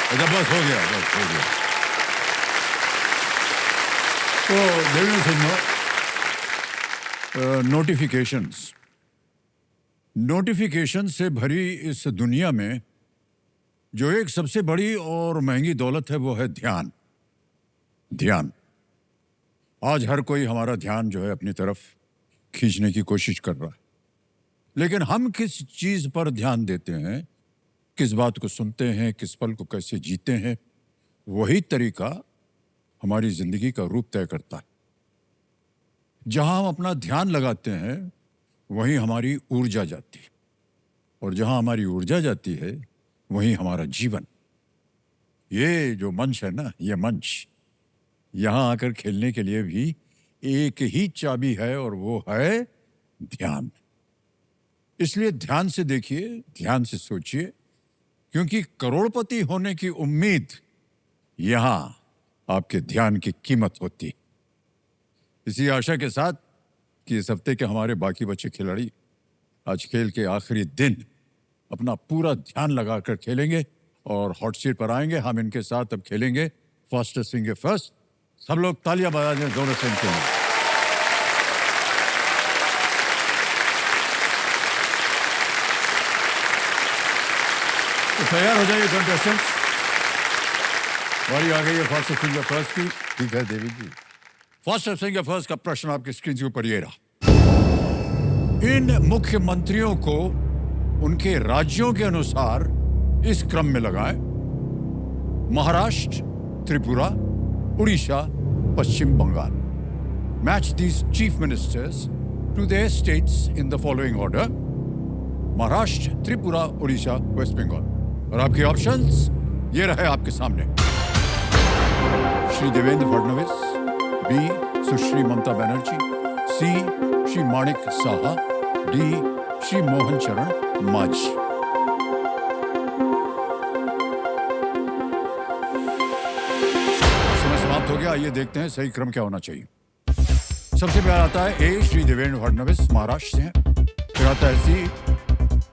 अच्छा बस हो गया, बस हो गया। तो देवेंद्र सिंह, नोटिफिकेशंस नोटिफिकेशन से भरी इस दुनिया में जो एक सबसे बड़ी और महंगी दौलत है वो है ध्यान। ध्यान। आज हर कोई हमारा ध्यान जो है अपनी तरफ खींचने की कोशिश कर रहा है, लेकिन हम किस चीज पर ध्यान देते हैं, किस बात को सुनते हैं, किस पल को कैसे जीते हैं, वही तरीका हमारी जिंदगी का रूप तय करता है। जहां हम अपना ध्यान लगाते हैं वहीं हमारी ऊर्जा जाती है, और जहां हमारी ऊर्जा जाती है वहीं हमारा जीवन। ये जो मंच है ना, ये मंच, यहां आकर खेलने के लिए भी एक ही चाबी है और वो है ध्यान। इसलिए ध्यान से देखिए, ध्यान से सोचिए, क्योंकि करोड़पति होने की उम्मीद यहां आपके ध्यान की कीमत होती है। इसी आशा के साथ कि इस हफ्ते के हमारे बाकी बचे खिलाड़ी आज खेल के आखिरी दिन अपना पूरा ध्यान लगाकर खेलेंगे और हॉट सीट पर आएंगे। हम इनके साथ अब खेलेंगे फास्टेस्ट फिंगर फर्स्ट। सब लोग तालियां बजा दें जोरों से इनके लिए। तो तैयार हो जाइए कंटेस्टेंट्स, बारी आ गई है फास्टेस्ट फिंगर फर्स्ट की। ठीक है देवी जी, फास्टेस्ट फिंगर फर्स्ट का प्रश्न आपकी स्क्रीन के ऊपर ये रहा। इन मुख्यमंत्रियों को उनके राज्यों के अनुसार इस क्रम में लगाएं: Maharashtra, Tripura, Orissa, Paschim Bengal. Match these chief ministers to their states in the following order: Maharashtra, Tripura, Orissa, west Bengal. और आपके ऑप्शंस ये रहे आपके सामने। Shri Devendra Fadnavis, B Sushri Mamata Banerjee, C Shri Manik Saha, D Shri Mohan Charan Majhi. समय समाप्त हो गया। आइए देखते हैं सही क्रम क्या होना चाहिए। सबसे पहले आता है ए श्री देवेंद्र फडणवीस, महाराष्ट्र से हैं। फिर आता है सी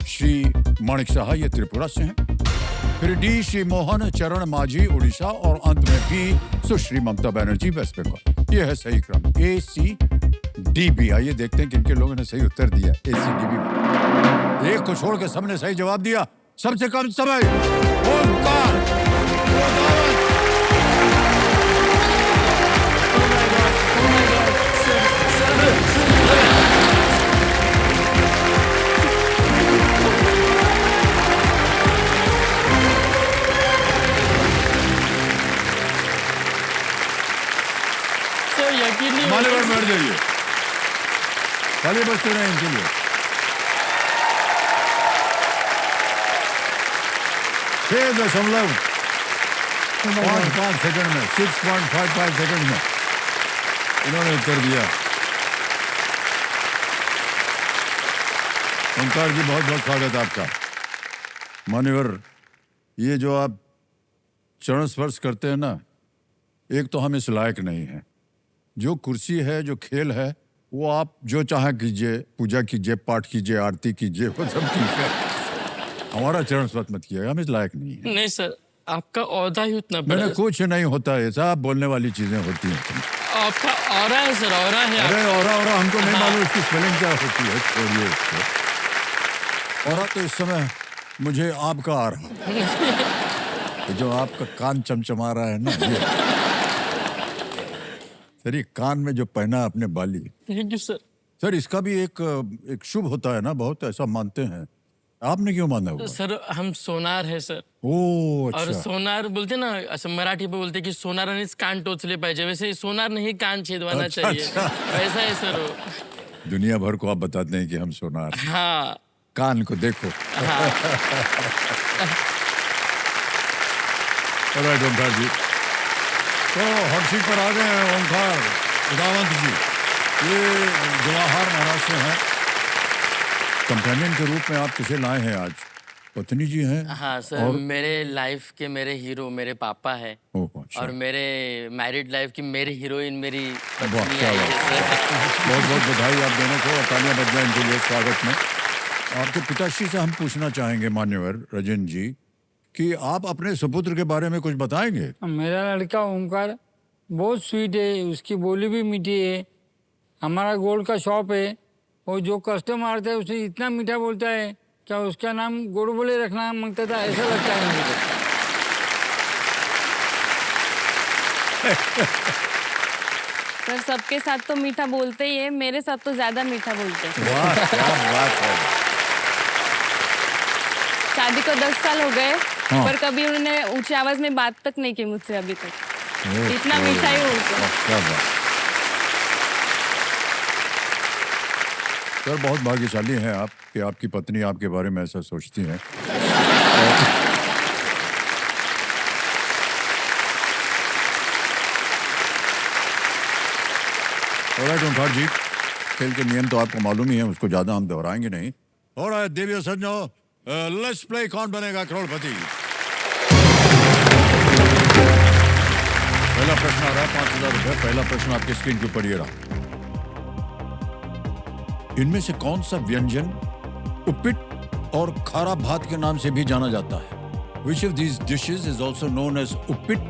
श्री माणिक साहा, ये त्रिपुरा से हैं। फिर डी श्री मोहन चरण मांझी, उड़ीसा, और अंत में बी सुश्री ममता बनर्जी, वेस्ट बंगाल। ये है सही क्रम, ए सी डी बी। आइए देखते हैं किन लोगों ने सही उत्तर दिया। ए सी डी बी। एक को छोड़ के सबने सही जवाब दिया। सबसे कम समय ओमकार। मालेवर में हट जाइए, खाली बचते रहे इनके लिए। 6.5 सेकंड में, 6.55 सेकंड में इन्होंने उत्तर दिया। ओंकार जी, बहुत बहुत स्वागत आपका। मान्यवर, ये जो आप चरण स्पर्श करते हैं ना, एक तो हम इस लायक नहीं हैं। जो कुर्सी है, जो खेल है, वो आप जो चाहे कीजिए, पूजा कीजिए, पाठ कीजिए, आरती कीजिए, वो सब कीजिए। हमारा चरण स्पर्श मत कीजिए, हम इस लायक नहीं है। नहीं सर, आपका औहदा ही उतना बड़ा है। कुछ नहीं होता है, सब बोलने वाली चीजें होती हैं। आपका ऑरा है सर, ऑरा है। अरे ऑरा हमको नहीं मालूम इसकी स्पेलिंग क्या होती है, छोड़िए इसको। ऑरा तो इस समय मुझे आपका आ रहा है, जो आपका कान चमचमा रहा है ना, ये सर, ये कान में जो पहना है अपने बाली। Thank you sir. सर, इसका भी एक शुभ होता है ना, बहुत ऐसा मानते हैं। आपने क्यों माना हुआ? सर, हम सोनार है सर। ओह अच्छा। और सोनार बोलते ना, अच्छा मराठी पे बोलते कि सोनारानेच कान टोचले पाहिजे, वैसे सोनार नहीं कान छेदवाना चाहिए। वैसा है सर वो। दुनिया भर को आप बताते हैं कि हम सोनार। हाँ, कान को देखो। हाँ। ओंकार जी, तो हॉट सीट पर आ गए हैं ओंकार उदावंत जी। ये जवाहर महाराष्ट्र से हैं। कंपेनियन के रूप में आप किसे लाए हैं आज? पत्नी जी हैं? हाँ सर, और मेरे लाइफ के मेरे हीरो मेरे पापा है। अच्छा। और मेरे मैरिड लाइफ की मेरी हीरोइन मेरी पत्नी है। बहुत बहुत बधाई आप दोनों को, और तालियां बज जाएं इनके लिए स्वागत में। आपके पिताश्री से हम पूछना चाहेंगे मान्यवर राजेंद्र जी कि आप अपने सुपुत्र के बारे में कुछ बताएंगे। मेरा लड़का ओमकार बहुत स्वीट है, उसकी बोली भी मीठी है। हमारा गोल्ड का शॉप है, और जो कस्टमर आता है उसे इतना मीठा बोलता है, क्या उसका नाम गोड़बोले रखना मांगता था, ऐसा लगता है मुझे। सर सबके साथ तो मीठा बोलते ही है, मेरे साथ तो ज्यादा मीठा बोलते हैं। वाह क्या बात है। शादी को 10 साल हो गए, हाँ। पर कभी उन्होंने ऊंची आवाज में बात तक नहीं की मुझसे अभी तक। इतना मीठा ही बोलते हैं। क्या बात। सर बहुत भाग्यशाली हैं आप कि आपकी पत्नी आपके बारे में ऐसा सोचती हैं। ऑलराइट ओमकार जी, खेल के नियम तो आपको मालूम ही है, उसको ज्यादा हम दोहराएंगे नहीं। ऑलराइट देवी सज्जनों, लेट्स प्ले कौन बनेगा करोड़पति। पहला प्रश्न आ रहा है 5,000 रुपए। पहला प्रश्न आपके स्क्रीन के ऊपर ये रहा। इनमें से कौन सा व्यंजन उपिट और खारा भात के नाम से भी जाना जाता है? Which of these dishes is also known as उपीट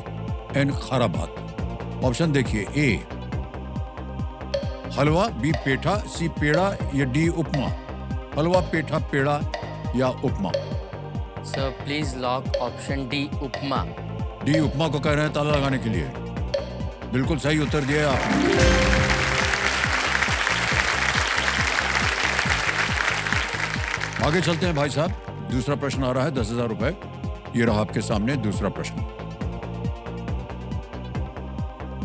एंड खारा भात? ऑप्शन देखिए, ए हलवा, बी पेठा, सी पेड़ा या डी उपमा। हलवा, पेठा, पेड़ा या upma. Sir please lock option D upma. D upma को कह रहे हैं ताला लगाने के लिए। बिल्कुल सही उत्तर दिया आपने। आगे चलते हैं भाई साहब, दूसरा प्रश्न आ रहा है 10,000 रुपए। ये रहा आपके सामने दूसरा प्रश्न।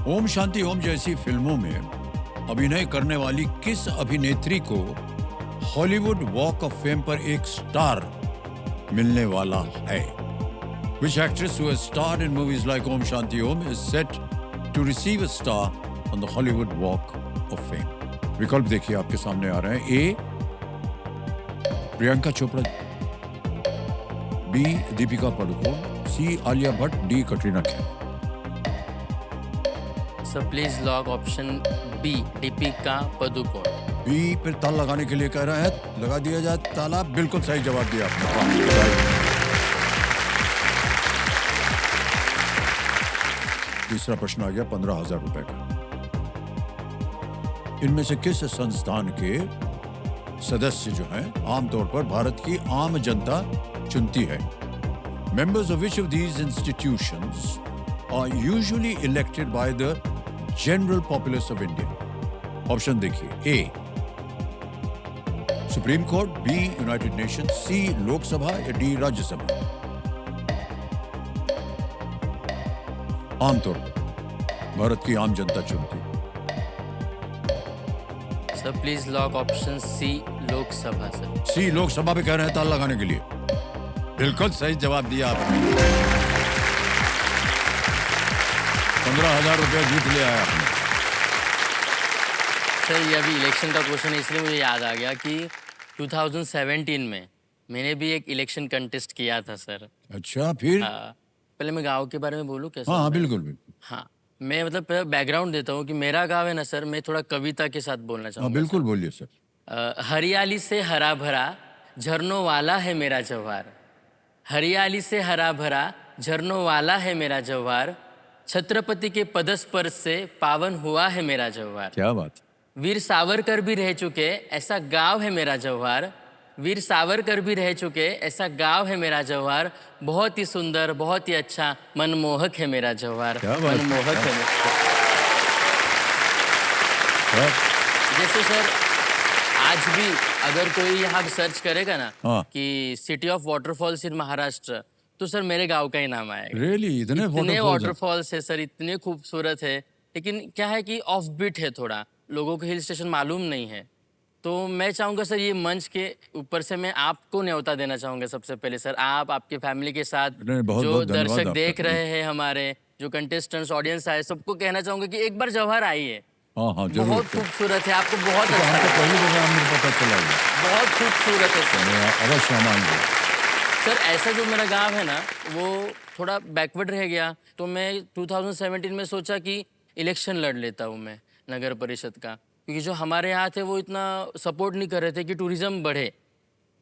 ओम शांति ओम जैसी फिल्मों में अभिनय करने वाली किस अभिनेत्री को हॉलीवुड वॉक ऑफ फेम पर एक स्टार मिलने वाला है? Which actress who has starred in movies like Om Shanti Om is set to receive a star on the Hollywood Walk of Fame? विकल्प देखिए आपके सामने आ रहे हैं। A Priyanka Chopra, B Deepika Padukone, C Alia Bhatt, D Katrina Kaif. Sir please lock option B Deepika Padukone. B पर ताला लगाने के लिए कह रहे हैं, लगा दिया जाए ताला। बिल्कुल सही जवाब दिया आपने। तीसरा प्रश्न आ गया 15,000 रुपए का। इनमें से किस संस्थान के सदस्य जो हैं आमतौर पर भारत की आम जनता चुनती है? Members of which of these institutions are usually elected by the general populace of India? Option देखिए, A Supreme Court, B United Nations, C Lok Sabha या डी राज्यसभा। आमतौर पर भारत की आम जनता चुनती है। Sir please lock option C Lok Sabha. Sir C Lok Sabha पे कह रहे हैं ताला लगाने के लिए। बिल्कुल सही जवाब दिया आपने। 15,000 रुपया जीत लिया है आपने। सर ये अभी इलेक्शन का क्वेश्चन है, इसलिए मुझे याद आ गया कि 2017 में मैंने भी एक इलेक्शन कंटेस्ट किया था सर। अच्छा फिर? पहले मैं गांव के बारे में बोलूं कैसे? हाँ बिल्कुल बिल्कुल। हाँ, मैं मतलब बैकग्राउंड देता हूँ कि मेरा गांव है ना सर, मैं थोड़ा कविता के साथ बोलना हाँ चाहूँगा। बिल्कुल बोलिए सर। हरियाली से हरा भरा झरनों वाला है मेरा जवार। हरियाली से हरा भरा झरनों वाला है मेरा जवार। छत्रपति के पदस्पर्श से पावन हुआ है मेरा जवार। क्या बात। वीर सावरकर भी रह चुके ऐसा गांव है मेरा जवार। वीर सावरकर भी रह चुके ऐसा गांव है मेरा जवार। बहुत ही सुंदर, बहुत ही अच्छा, मनमोहक है मेरा जवार। क्या बात। मनमोहक है हाँ। जैसे सर आज भी अगर कोई यहाँ सर्च करेगा ना हाँ। कि सिटी ऑफ वाटरफॉल्स इन महाराष्ट्र, तो सर मेरे गांव का ही नाम आएगा। रियली इतने इतने वाटरफॉल्स वाटरफॉल्स है सर, इतने खूबसूरत है। लेकिन क्या है कि ऑफ बीट है थोड़ा, लोगों को हिल स्टेशन मालूम नहीं है। तो मैं चाहूँगा सर ये मंच के ऊपर से मैं आपको न्योता देना चाहूँगा सबसे पहले सर। आप आपके फैमिली के साथ नहीं, बहुत जो बहुत धन्यवाद दर्शक आपका। देख रहे हैं, हमारे जो कंटेस्टेंट्स ऑडियंस आए, सबको कहना चाहूँगा कि एक बार जवाहर आइए। हाँ हाँ जरूर। बहुत खूबसूरत है, आपको बहुत तो अच्छा हमको लगेगा। पहली जगह मुझे पता चला है। बहुत खूबसूरत है सर। मैं अवश्य हम आएंगे। सर ऐसा जो मेरा गांव है ना वो थोड़ा बैकवर्ड रह गया, तो मैं 2017 में सोचा कि इलेक्शन लड़ लेता हूँ मैं नगर परिषद का, क्योंकि जो हमारे यहाँ थे वो इतना सपोर्ट नहीं कर रहे थे कि टूरिज़्म बढ़े।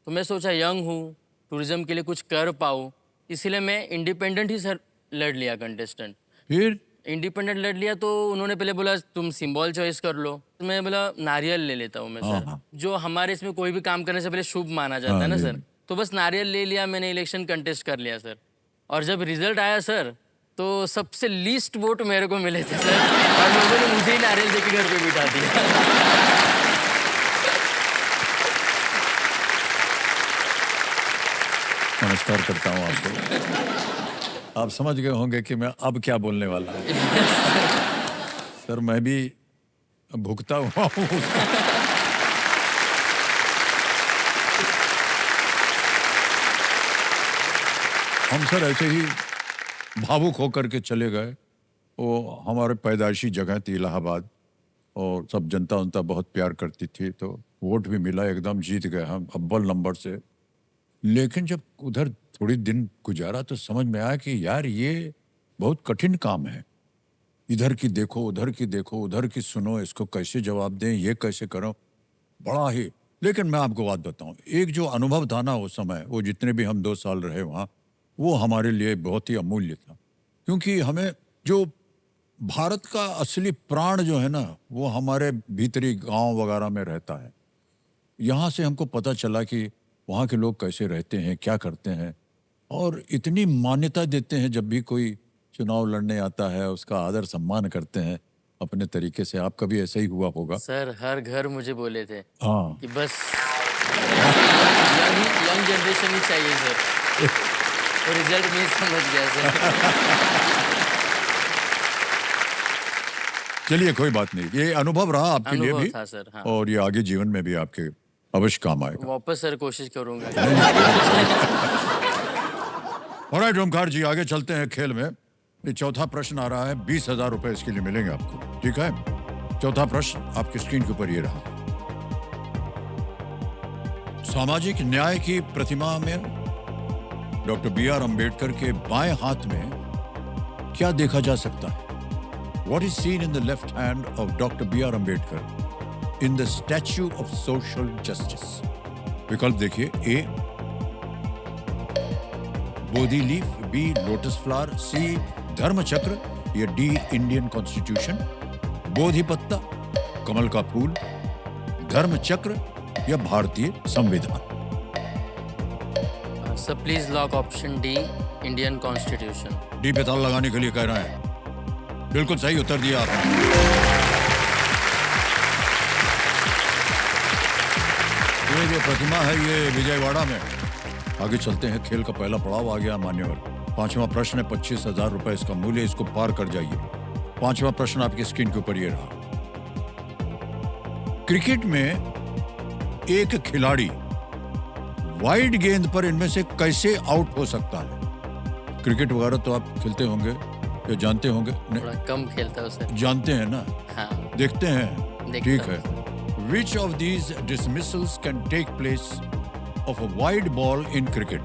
तो मैं सोचा यंग हूँ, टूरिज़्म के लिए कुछ कर पाऊँ, इसीलिए मैं इंडिपेंडेंट ही सर लड़ लिया कंटेस्टेंट। फिर इंडिपेंडेंट लड़ लिया तो उन्होंने पहले बोला तुम सिंबल चॉइस कर लो, तो मैं बोला नारियल ले लेता हूँ मैं हाँ, सर। हाँ। जो हमारे इसमें कोई भी काम करने से पहले शुभ माना जाता हाँ, है ना ले सर, ली। तो बस नारियल ले लिया मैंने, इलेक्शन कंटेस्ट कर लिया सर। और जब रिजल्ट आया सर तो सबसे लीस्ट वोट मेरे को मिले थे सर, और लोगों ने मुझे ही नारियल देके घर पे बिठा दिया। नमस्कार करता हूँ आपको। आप समझ गए होंगे कि मैं अब क्या बोलने वाला हूँ। सर मैं भी भुगता हुआ हूँ उसका। हम सर ऐसे ही भावुक होकर के चले गए। वो हमारे पैदाइशी जगह थी इलाहाबाद, और सब जनता उनता बहुत प्यार करती थी, तो वोट भी मिला, एकदम जीत गए हम अव्वल नंबर से। लेकिन जब उधर थोड़ी दिन गुजारा तो समझ में आया कि यार ये बहुत कठिन काम है। इधर की देखो, उधर की देखो, उधर की सुनो, इसको कैसे जवाब दें, ये कैसे करो, बड़ा ही। लेकिन मैं आपको बात बताऊं, एक जो अनुभव था ना उस समय, वो जितने भी हम 2 साल रहे वहाँ, वो हमारे लिए बहुत ही अमूल्य था। क्योंकि हमें जो भारत का असली प्राण जो है ना, वो हमारे भीतरी गांव वगैरह में रहता है। यहाँ से हमको पता चला कि वहाँ के लोग कैसे रहते हैं, क्या करते हैं, और इतनी मान्यता देते हैं। जब भी कोई चुनाव लड़ने आता है उसका आदर सम्मान करते हैं अपने तरीके से। आपका भी ऐसा ही हुआ होगा। सर हर घर मुझे बोले थे हाँ, कि बस यंग जनरेशन ही चाहिए सर। तो रिजल्ट में ही समझ गया सर। चलिए कोई बात नहीं, ये अनुभव रहा आपके लिए अनुभव भी, था सर, हाँ। और ये आगे जीवन में भी आपके अवश्य काम आएगा। वापस सर कोशिश करूंगा। ऑलराइट ओमकार जी, आगे चलते हैं खेल में। ये चौथा प्रश्न आ रहा है, 20,000 रुपए इसके लिए मिलेंगे आपको, ठीक है? चौथा प्रश्न आपकी स्क्रीन के ऊपर ये रहा। सामाजिक न्याय की प्रतिमा में डॉक्टर B.R. अम्बेडकर के बाएं हाथ में क्या देखा जा सकता है? What is seen in the left hand of Dr. B.R. Ambedkar in the Statue of Social Justice? विकल्प देखिए, A Bodhi leaf, B lotus flower, C धर्म चक्र, या D इंडियन कॉन्स्टिट्यूशन। बोधि पत्ता, कमल का फूल, धर्म चक्र या भारतीय संविधान। Sir please lock option D, Indian constitution. D पे ताला लगाने के लिए कह रहे हैं। बिल्कुल सही उत्तर दिया आपने। ये जो प्रतिमा है ये विजयवाड़ा में। आगे चलते हैं, खेल का पहला पड़ाव आ गया मान्यवर। 5वां प्रश्न है, 25,000 रुपए इसका मूल्य, इसको पार कर जाइए। 5वां प्रश्न आपकी स्क्रीन के ऊपर ये रहा। क्रिकेट में एक खिलाड़ी वाइड गेंद पर इनमें से कैसे आउट हो सकता है? क्रिकेट वगैरह तो आप खेलते होंगे या जानते होंगे? थोड़ा कम खेलता हूँ सर। जानते हैं ना, हाँ देखते हैं, देखता ठीक हूँ। है। Which of these dismissals can take place of a wide ball in cricket?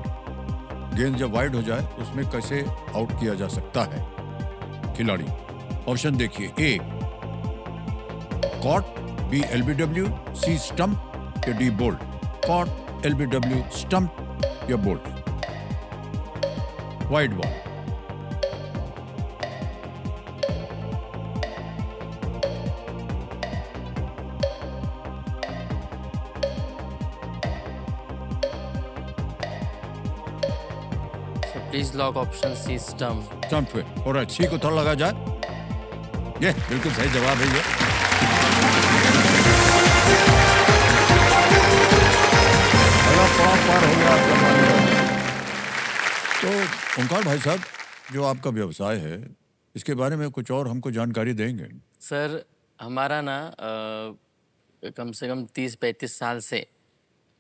गेंद जब वाइड हो जाए उसमें कैसे आउट किया जा सकता है खिलाड़ी? ऑप्शन देखिए, A caught, B LBW, C stump या D bowled. Caught, LBW, stump या bowled? Wide ball. Please lock option C, stump. Stump पे। ऑलराइट, सी को थोड़ा लगा जाए। ये बिल्कुल सही जवाब है ये। पहला पड़ाव पार हो गया आपका मान्यवर। तो ओंकार भाई साहब, जो आपका व्यवसाय है इसके बारे में कुछ और हमको जानकारी देंगे? सर हमारा ना कम से कम 30-35 साल से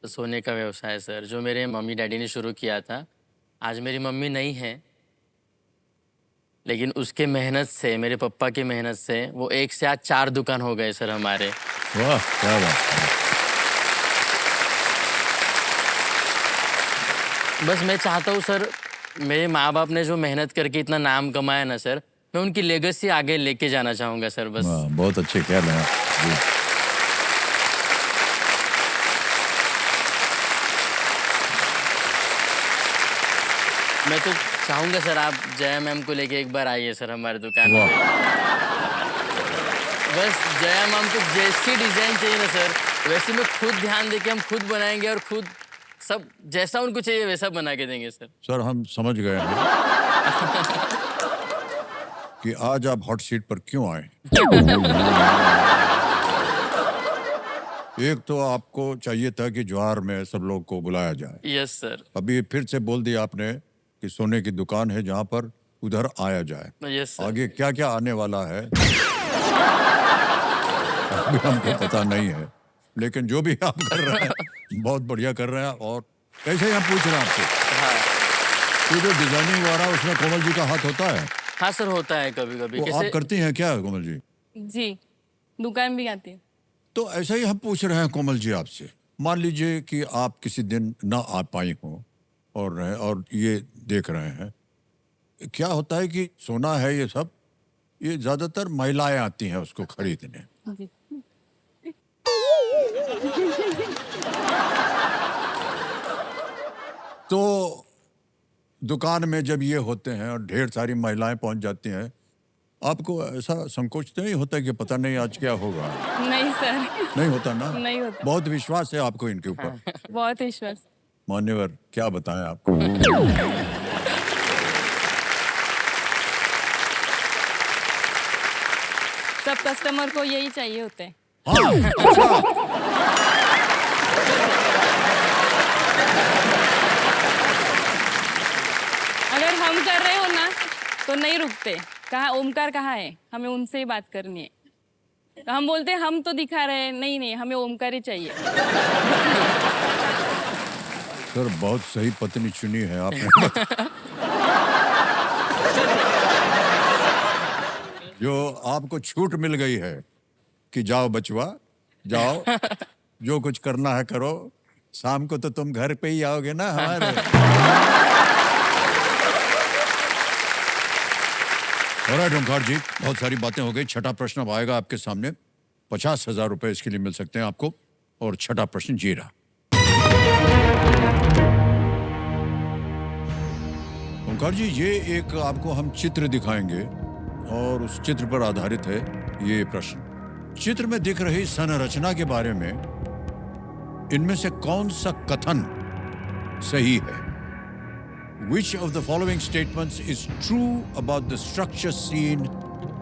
सोने का व्यवसाय है सर, जो मेरे मम्मी डैडी ने शुरू किया था। आज मेरी मम्मी नहीं है, लेकिन उसके मेहनत से, मेरे पापा की मेहनत से वो 1 से आज 4 दुकान हो गए सर हमारे। वाह, क्या बात है। बस मैं चाहता हूँ सर, मेरे माँ बाप ने जो मेहनत करके इतना नाम कमाया ना सर, मैं उनकी लेगेसी आगे लेके जाना चाहूँगा सर बस। वाह, बहुत अच्छे ख्याल हैं आप जी। मैं तो चाहूँगा सर आप जया मैम को लेके एक बार आइए सर हमारे दुकान वाह। पे। बस जया मैम को जैसी डिज़ाइन चाहिए ना सर वैसे में खुद ध्यान देके हम खुद बनाएंगे और खुद सब जैसा उनको चाहिए वैसा बना के देंगे सर। सर हम समझ गए हैं कि आज आप हॉट सीट पर क्यों आए। एक तो आपको चाहिए था कि ज्वार में सब लोग को बुलाया जाए, यस सर। अभी फिर से बोल दिया आपने कि सोने की दुकान है जहां पर उधर आया जाए। Yes sir. आगे क्या क्या आने वाला है अभी हमको पता नहीं है, लेकिन जो भी आप कर रहे हैं बहुत बढ़िया कर रहे हैं। और ऐसे ही हम पूछ रहे हैं आपसे, हाँ ये जो डिजाइनिंग हो रहा है उसमें कोमल जी का हाथ होता है? हाँ सर होता है कभी कभी। वो आप करती हैं क्या कोमल जी? जी, दुकान भी आती है। तो ऐसा ही हम पूछ रहे हैं कोमल जी आपसे, मान लीजिए कि आप किसी दिन ना आ पाई हो और ये देख रहे हैं, क्या होता है कि सोना है ये सब, ये ज्यादातर महिलाएं आती हैं उसको खरीदने। जी। तो दुकान में जब ये होते हैं और ढेर सारी महिलाएं पहुंच जाती हैं, आपको ऐसा संकोच तो नहीं होता कि पता नहीं आज क्या होगा? नहीं सर, नहीं होता ना? नहीं होता। बहुत विश्वास है आपको इनके ऊपर। बहुत विश्वास। मान्यवर क्या बताएं आपको। सब कस्टमर को यही चाहिए होते हैं। हाँ, अच्छा। अगर हम कर रहे हो ना तो नहीं रुकते। कहाँ ओमकार कहाँ है, हमें उनसे ही बात करनी है। तो हम बोलते हैं हम तो दिखा रहे हैं, नहीं नहीं हमें ओमकार ही चाहिए। सर बहुत सही पत्नी चुनी है आपने। जो आपको छूट मिल गई है कि जाओ बचवा जाओ, जो कुछ करना है करो, शाम को तो तुम घर पे ही आओगे ना हमारे। ऑलराइट ओमकार जी, बहुत सारी बातें हो गई। छठा प्रश्न अब आएगा आपके सामने। 50,000 रुपए इसके लिए मिल सकते हैं आपको। और छठा प्रश्न जी रहा। ओमकार जी, ये एक आपको हम चित्र दिखाएंगे और उस चित्र पर आधारित है ये प्रश्न। चित्र में दिख रही संरचना के बारे में इनमें से कौन सा कथन सही है? Which of the following statements is true about the structure seen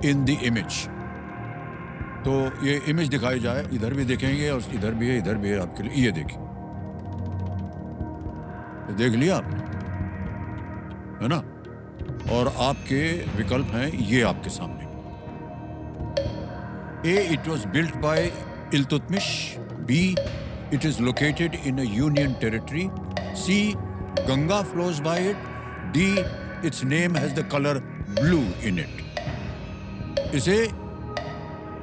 in the image? तो ये इमेज दिखाई जाए, इधर भी देखेंगे और इधर भी है आपके लिए। ये देखिए, तो देख लिया आपने, है ना? और आपके विकल्प हैं ये आपके सामने। A, it was built by Iltutmish. B, it is located in a union territory. C, Ganga flows by it. D, its name has the color blue in it. इसे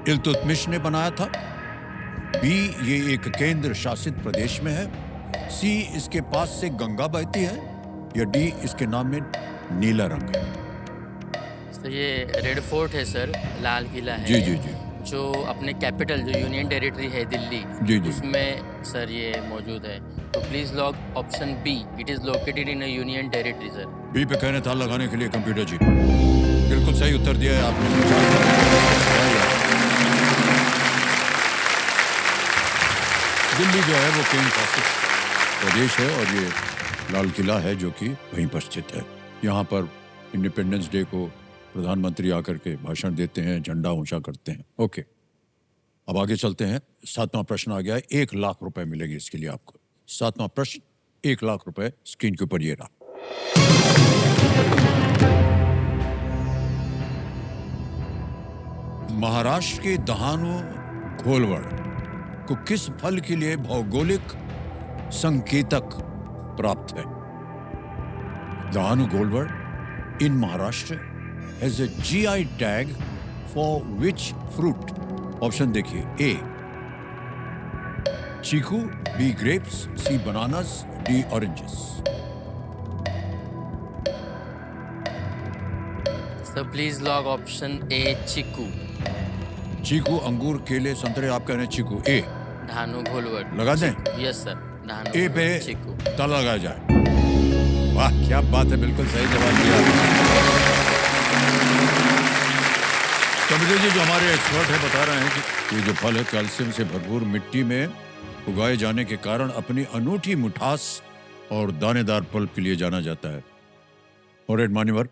इल्तुतमिश ने बनाया था। B, ये एक केंद्र शासित प्रदेश में है। C, इसके पास से गंगा बहती है। या D, इसके नाम में नीला रंग है। तो ये रेड फोर्ट है सर, लाल किला है। जी जी जी। जो अपने कैपिटल जो यूनियन टेरिटरी है दिल्ली, जी जी। उसमें सर ये मौजूद है। तो please lock option B, it is located in a union territory sir. B पे कहने ताल लगाने के लिए कंप्यूटर जी बिल्कुल सही उत्तर दिया है आपने। दिल्ली जो है वो केंद्र शासित प्रदेश है और ये लाल किला है जो कि वहीं पर स्थित है। यहाँ पर इंडिपेंडेंस डे को प्रधानमंत्री आकर के भाषण देते हैं, झंडा ऊंचा करते हैं। ओके, अब आगे चलते हैं। 7वां प्रश्न आ गया है। 1 लाख रुपए मिलेगी इसके लिए आपको। 7वां प्रश्न, 1 लाख रुपए स्क्रीन के ऊपर ये रहा। महाराष्ट्र के दहानु घोलवड़ को किस फल के लिए भौगोलिक संकेतक प्राप्त है? Dahanu Gholvad in Maharashtra has a GI tag for which fruit? Option देखिए। A, chikoo, B, grapes, C, bananas, D, oranges. Sir please lock option A, chikoo. Chikoo, अंगूर, केले, संतरे, आप कह रहे हैं चीकू। A धानु घोलवड़ लगा दें? यस सर, धानु A पे चीकू। ताला लगाया जाए वाह क्या बात है, बिल्कुल सही जवाब दिया। कंप्यूटर जी जो हमारे एक्सपर्ट है बता रहे हैं कि ये जो फल है कैल्शियम से भरपूर मिट्टी में उगाए जाने के कारण अपनी अनूठी मिठास और दानेदार पल्प के लिए जाना जाता है। और एड मान्यवर,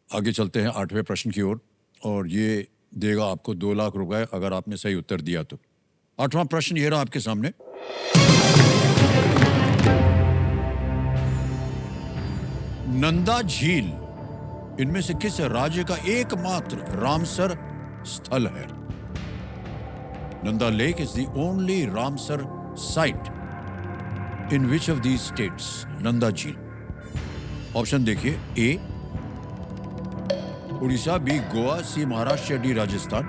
आगे चलते हैं 8वें प्रश्न की ओर, और ये देगा आपको 2 लाख रुपए अगर आपने सही उत्तर दिया तो। 8वां प्रश्न ये रहा आपके सामने। नंदा झील इनमें से किस राज्य का एकमात्र रामसर स्थल है? Nanda lake is the only Ramsar site in which of these states? Nanda झील। ऑप्शन देखिए, A Orissa, B Goa, C Maharashtra, D Rajasthan.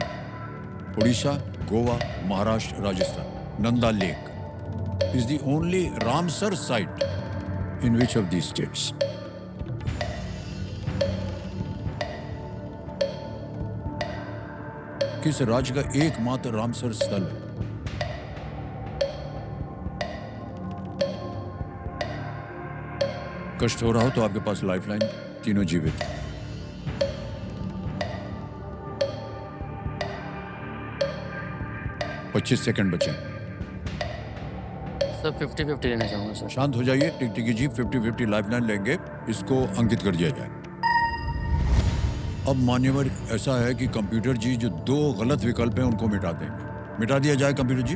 Orissa, Goa, Maharashtra, Rajasthan. Nanda lake is the only Ramsar site in which of these states? किस राज्य का एकमात्र रामसर स्थल है? कष्ट हो रहा हो तो आपके पास लाइफलाइन, तीनों जीवित। पच्चीस सेकंड बचे। सर 50-50 लेना चाहूँगा सर। शांत हो जाइए। टिकटिकी जी 50-50 लाइफलाइन लेंगे, इसको अंकित कर दिया जाए। अब मान्यवर ऐसा है कि कंप्यूटर जी जो 2 गलत विकल्प हैं उनको मिटा देंगे। मिटा दिया जाए कंप्यूटर जी।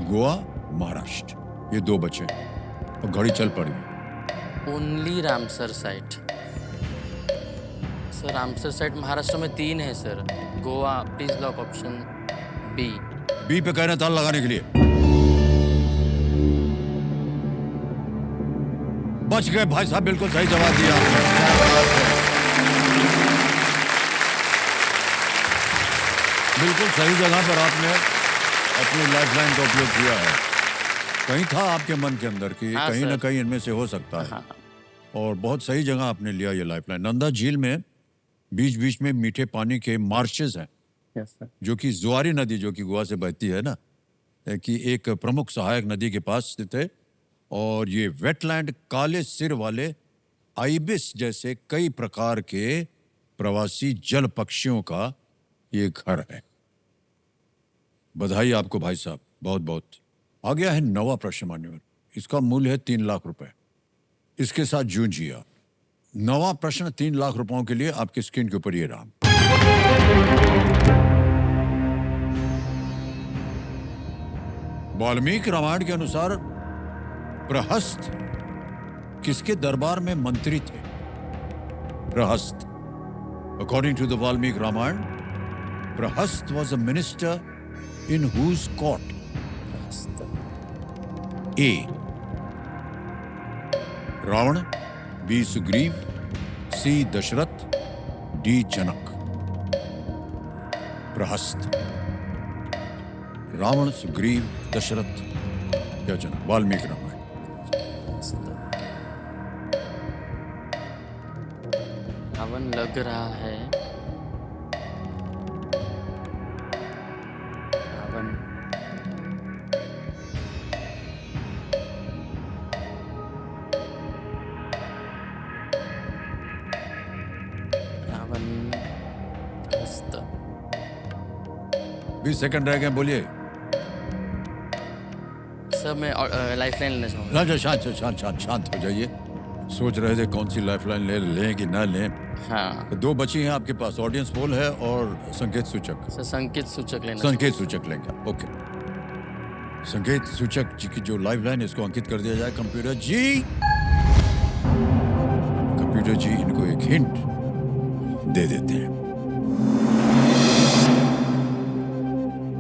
गोवा, महाराष्ट्र, ये 2 बचे और घड़ी चल पड़ी। Only Ramsar site. Sir Ramsar site Maharashtra में 3 है sir. Goa, please lock option B. B पे कह रहे हैं ताला लगाने के लिए। बच गए भाई साहब, बिल्कुल सही जवाब दिया आपने। बिल्कुल सही जगह पर आपने अपनी लाइफलाइन का उपयोग किया है। कहीं था आपके मन के अंदर कि हाँ, कहीं सर। ना कहीं इनमें से हो सकता है। हाँ। और बहुत सही जगह आपने लिया ये लाइफलाइन। नंदा झील में बीच बीच में मीठे पानी के मार्शेस हैं, यस सर। जो कि जुआरी नदी जो कि गोवा से बहती है ना, कि एक प्रमुख सहायक नदी के पास स्थित है। और ये वेटलैंड काले सिर वाले आइबिस जैसे कई प्रकार के प्रवासी जल पक्षियों का ये घर है। बधाई आपको भाई साहब, बहुत बहुत। आ गया है 9वां प्रश्न मान्यवर। इसका मूल्य है 3 लाख रुपए। इसके साथ जूझिए आप। 9वां प्रश्न 3 लाख रुपयों के लिए आपकी स्क्रीन के ऊपर ये रहा। वाल्मीकि रामायण के अनुसार प्रहस्त किसके दरबार में मंत्री थे? Prahasta, according to the Valmiki Ramayana, Prahasta was a minister in whose court? A Ravana, B Sugriva, C Dasharatha, D Janaka. Prahasta, Ravana, Sugriva, Dasharatha या जनक? वाल्मीकि रामायण। रावण लग रहा है। रावण, रावण, प्रहस्त। 20 सेकंड रह गए, बोलिए। सर मैं लाइफलाइन लेना चाहूँगा। राजा शांत शांत शांत शांत हो जाइए। सोच रहे थे कौन सी लाइफलाइन लें कि ना लें। हाँ 2 बची हैं आपके पास, ऑडियंस पोल है और संकेत सूचक। सर संकेत सूचक लेना। संकेत सूचक लेंगे, ओके। संकेत सूचक जी की जो लाइफलाइन है इसको अंकित कर दिया जाए। कंप्यूटर जी, कंप्यूटर जी इनको एक हिंट दे देते हैं।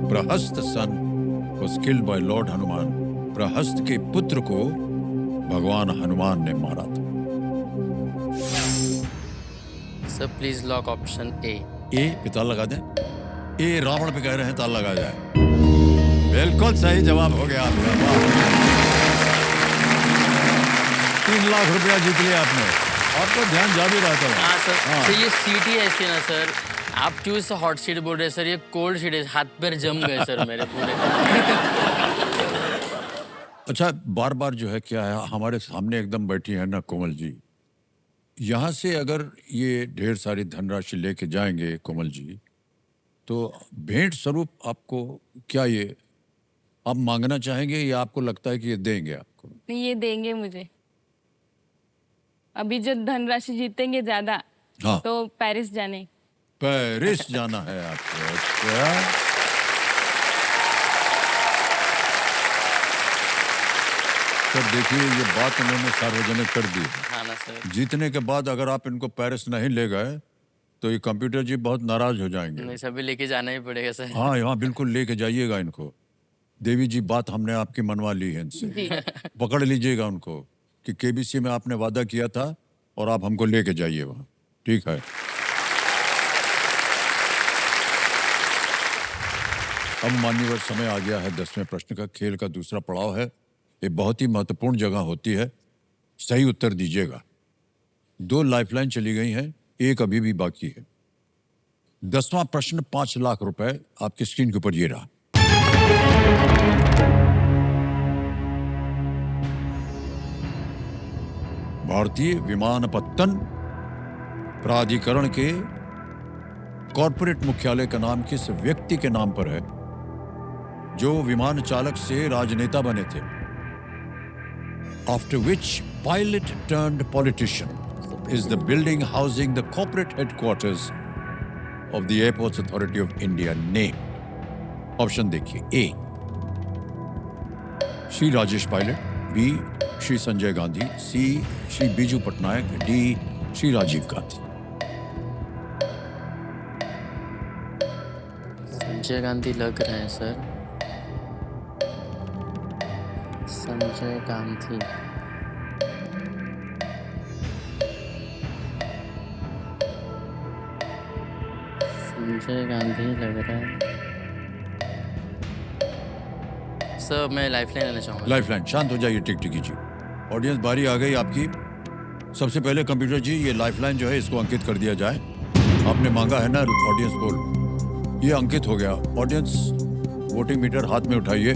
Prahasta son was killed by lord Hanuman. प्रहस्त के पुत्र को भगवान हनुमान ने मारा था। Sir please lock option A. A पे ताला लगा दें। ए रावण पे कह रहे हैं ताला लगा जाए। बिल्कुल सही जवाब हो गया आपका। वाह। 3 लाख रुपया जीत लिया आपने। आपको ध्यान जा भी रहा था। हाँ सर। हाँ। सर ये सीट ही ऐसी है ना सर, आप क्यों इसे हॉट सीट बोल रहे हैं सर? ये कोल्ड सीट है, हाथ पैर जम गए सर मेरे पूरे। अच्छा, बार बार जो है क्या है, हमारे सामने एकदम बैठी है ना कोमल जी, यहाँ से अगर ये ढेर सारी धनराशि लेके जाएंगे कोमल जी, तो भेंट स्वरूप आपको क्या ये आप मांगना चाहेंगे या आपको लगता है कि ये देंगे आपको? नहीं, ये देंगे मुझे। अभी जो धनराशि जीतेंगे ज्यादा, हाँ, तो पेरिस जाने। पेरिस जाना है आपको? अच्छा, सर देखिए ये बात उन्होंने सार्वजनिक कर दी है। हाँ ना सर। जीतने के बाद अगर आप इनको पेरिस नहीं ले गए तो ये कंप्यूटर जी बहुत नाराज हो जाएंगे। नहीं, सभी लेके जाना ही पड़ेगा सर। हाँ, यहाँ बिल्कुल लेके जाइएगा इनको। देवी जी, बात हमने आपकी मनवा ली है इनसे। जी। पकड़ लीजिएगा उनको कि केबीसी में आपने वादा किया था और आप हमको लेके जाइए वहाँ, ठीक है? अब मान्यवर समय आ गया है 10वें प्रश्न का। खेल का दूसरा पड़ाव है। ये बहुत ही महत्वपूर्ण जगह होती है, सही उत्तर दीजिएगा। 2 लाइफलाइन चली गई हैं, एक अभी भी बाकी है। 10वां प्रश्न 5 लाख रुपए आपकी स्क्रीन के ऊपर ये रहा। भारतीय विमानपत्तन प्राधिकरण के कॉरपोरेट मुख्यालय का नाम किस व्यक्ति के नाम पर है जो विमान चालक से राजनेता बने थे? After which pilot turned politician is the building housing the corporate headquarters of the Airports Authority of India named? Option देखिए। ए श्री राजेश पायलट, बी श्री संजय गांधी, सी श्री बीजू पटनायक, डी श्री राजीव गांधी। संजय गांधी लग रहे हैं सर। संजय गांधी। संजय गांधी लग रहा है सर। मैं लाइफलाइन लेना चाहूँगा। लाइफलाइन। शांत हो जाइए टिकटिकी जी। ऑडियंस बारी आ गई आपकी। सबसे पहले कंप्यूटर जी ये लाइफलाइन जो है इसको अंकित कर दिया जाए। आपने मांगा है ना ऑडियंस बोल, ये अंकित हो गया। ऑडियंस वोटिंग मीटर हाथ में उठाइए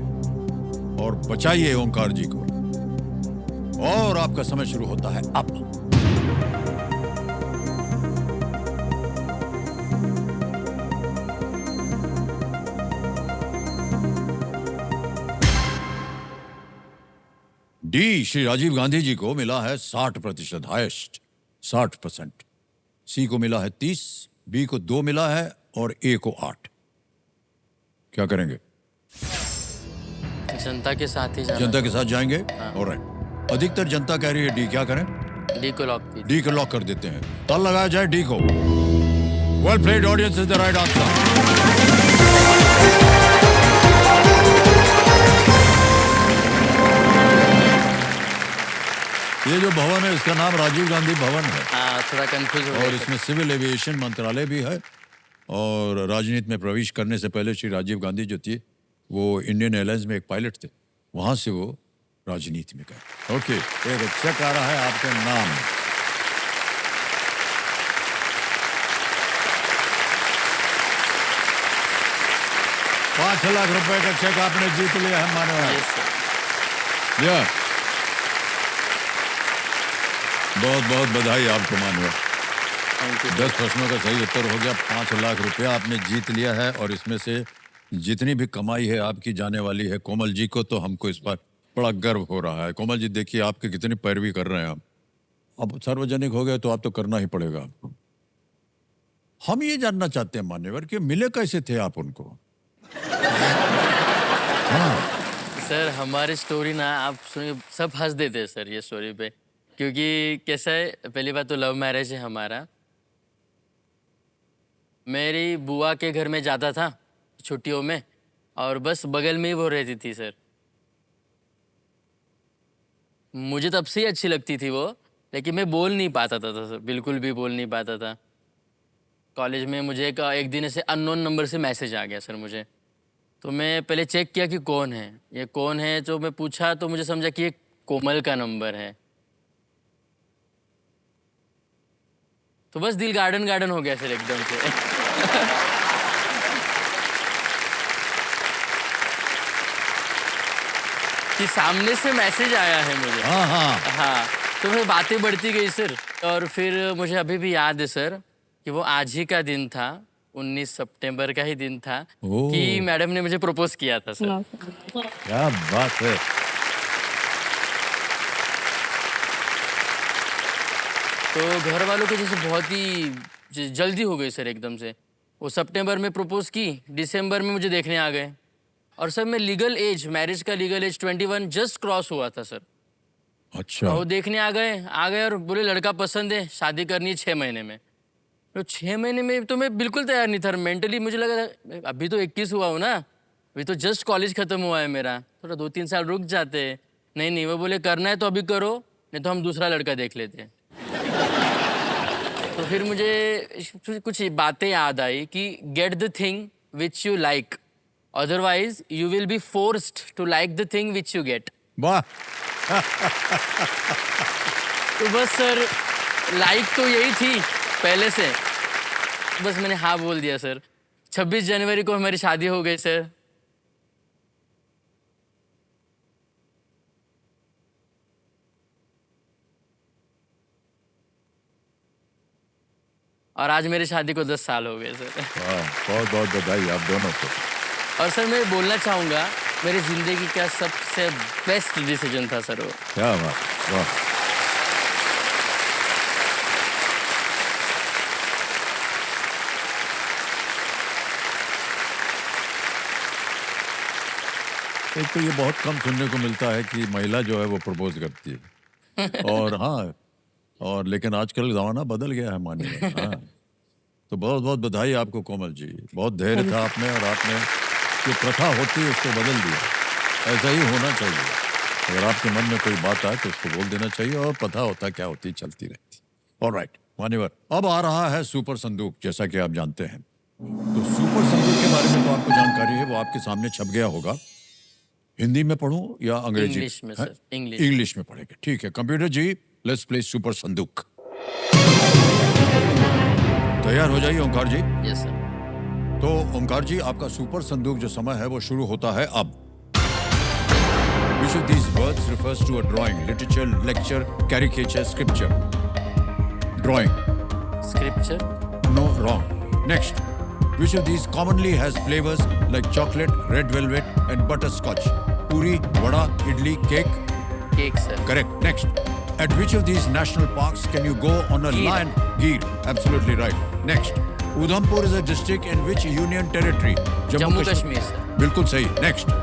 और बचाइए ओंकार जी को। और आपका समय शुरू होता है अब। डी श्री राजीव गांधी जी को मिला है 60%, हाईएस्ट 60%। सी को मिला है 30, बी को 2 मिला है और ए को 8। क्या करेंगे? जनता के साथ ही जाना। जनता के साथ जाएंगे? ऑलराइट। अधिकतर जनता कह रही है डी। क्या करें? डी को लॉक कीजिए। डी को लॉक कर देते हैं। ताल लगाया जाए डी को। Well played, audience is the right answer. ये जो भवन है इसका नाम राजीव गांधी भवन है। हाँ, थोड़ा कंफ्यूज हो गया और था। इसमें सिविल एविएशन मंत्रालय भी है। और राजनीति में प्रवेश करने से पहले श्री राजीव गांधी जो थी वो इंडियन एयरलाइंस में एक पायलट थे, वहां से वो राजनीति में गए। ओके, एक चेक आ रहा है आपके नाम। $5 लाख रुपए का चेक आपने जीत लिया है मानव। Yes, sir। या बहुत बहुत बधाई आपको मानव। Thank you। 10 प्रश्नों का सही उत्तर हो गया। 5 लाख रुपया आपने जीत लिया है और इसमें से जितनी भी कमाई है आपकी जाने वाली है कोमल जी को, तो हमको इस पर बड़ा गर्व हो रहा है। कोमल जी देखिए आपकी कितनी पैरवी कर रहे हैं आप। अब सार्वजनिक हो गए तो आप तो करना ही पड़ेगा आपको। हम ये जानना चाहते हैं मान्यवर कि मिले कैसे थे आप उनको? सर हमारी स्टोरी ना आप सुनिए, सब हंस देते हैं सर ये स्टोरी पे, क्योंकि कैसा है, पहली बात तो लव मैरिज है हमारा। मेरी बुआ के घर में जाता था छुट्टियों में और बस बगल में ही वो रहती थी सर। मुझे तब से ही अच्छी लगती थी वो, लेकिन मैं बोल नहीं पाता था सर, बिल्कुल भी बोल नहीं पाता था। कॉलेज में मुझे एक दिन ऐसे अननोन नंबर से मैसेज आ गया सर मुझे। तो मैं पहले चेक किया कि कौन है, ये कौन है। तो मैं पूछा तो मुझे समझा कि ये कोमल का नंबर है। तो बस दिल गार्डन गार्डन हो गया सर एकदम से। कि सामने से मैसेज आया है मुझे। हाँ हाँ हाँ, तो फिर बातें बढ़ती गई सर, और फिर मुझे अभी भी याद है सर कि वो आज ही का दिन था, 19 सितंबर का ही दिन था ओह। कि मैडम ने मुझे प्रपोज किया था सर। क्या बात है। तो घर वालों को जैसे बहुत ही जल्दी हो गई सर एकदम से। वो सितंबर में प्रपोज की, दिसंबर में मुझे देखने आ गए। और सर मैं लीगल एज, मैरिज का लीगल एज 21 जस्ट क्रॉस हुआ था सर। अच्छा और वो देखने आ गए और बोले लड़का पसंद है, शादी करनी है 6 महीने में। तो 6 महीने में तो मैं बिल्कुल तैयार नहीं था मेंटली। मुझे लगा अभी तो 21 हुआ हूँ ना, अभी तो जस्ट कॉलेज खत्म हुआ है मेरा, थोड़ा 2-3 साल रुक जाते। नहीं, वो बोले करना है तो अभी करो, नहीं तो हम दूसरा लड़का देख लेते हैं। तो फिर मुझे कुछ बातें याद आई कि get the thing which you like, otherwise you will be forced to like the thing which you get. वाह। तो बस सर लाइक तो यही थी पहले से, बस मैंने हाँ बोल दिया सर। 26 जनवरी को हमारी शादी हो गई सर। और आज मेरी शादी को 10 साल हो गए सर। वाह, बहुत बहुत बधाई आप दोनों को। और सर मैं बोलना चाहूँगा मेरी ज़िंदगी का सबसे बेस्ट डिसीजन था सर वो। क्या बात, वाह। एक तो ये बहुत कम सुनने को मिलता है कि महिला जो है वो प्रपोज करती है। और हाँ, और लेकिन आजकल ज़माना बदल गया है मानिए। हाँ, तो बहुत बहुत बधाई आपको कोमल जी। बहुत धैर्य था आप में, और आपने जो प्रथा होती है उसको बदल दिया। ऐसा ही होना चाहिए। अगर आपके मन में कोई बात आए तो उसको बोल देना चाहिए, और प्रथा होता क्या होती चलती रहती। ऑलराइट मान्यवर, अब आ रहा है सुपर संदूक, जैसा कि आप जानते हैं। तो सुपर संदूक के बारे में तो आपको जानकारी है, वो आपके सामने छप गया होगा। हिंदी में पढ़ूं या अंग्रेजी? इंग्लिश में सर, इंग्लिश। इंग्लिश में पढ़ेंगे, ठीक है। Computer ji, let's play super Sandook. तैयार हो जाइए ओंकार जी। Yes sir. तो ओंकार जी, आपका सुपर संदूक जो समय है वो शुरू होता है अब। Which of these words refers to a drawing, literature, lecture, caricature, scripture? Drawing. Scripture. No, wrong. Next. Which of these commonly has flavors like chocolate, red velvet, and butterscotch? Puri, vada, idli, cake. Cake sir. Correct. Next. At which of these national parks can you go on a Gir. lion? Gir. Absolutely right. Next. Udhampur is a district in which union territory? Jammu Kashmir sir. बिल्कुल सही। Next.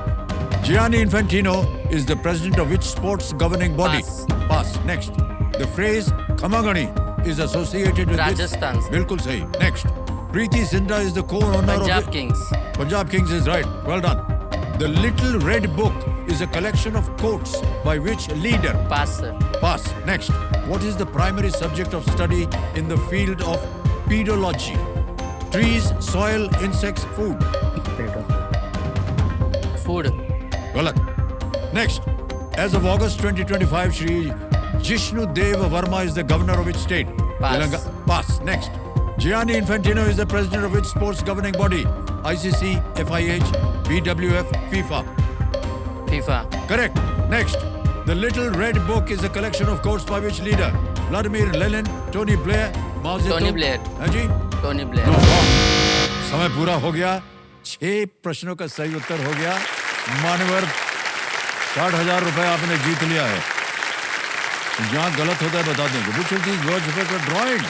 Gianni Infantino is the president of which sports governing body? Pass. Pass. Next. The phrase Khamagani is associated with which- Rajasthan से। बिल्कुल सही। Next. Preeti Zinta is the co-owner Punjab of Kings. Punjab Kings is right. Well done. The Little Red Book is a collection of quotes by which leader? Pass sir. Pass. Next. What is the primary subject of study in the field of pedology? Trees, soil, insects, food. Food. Galat. Next. As of August 2025, Shri Jishnu Deva Verma is the governor of which state? Pass. Pass. Next. Gianni Infantino is the president of which sports governing body? ICC, FIH, BWF, FIFA. FIFA. Correct. Next. The Little Red Book is a collection of quotes by which leader? Vladimir Lenin, Tony Blair, Mao Zedong. Tony Blair. हाँ जी? Tony No, Blair. wrong. समय पूरा हो गया। 6 प्रश्नों का सही उत्तर हो गया। मान्यवर, 60,000 रुपए आपने जीत लिया है। जहाँ गलत होता है बता देंगे। Which of these words refer to drawing?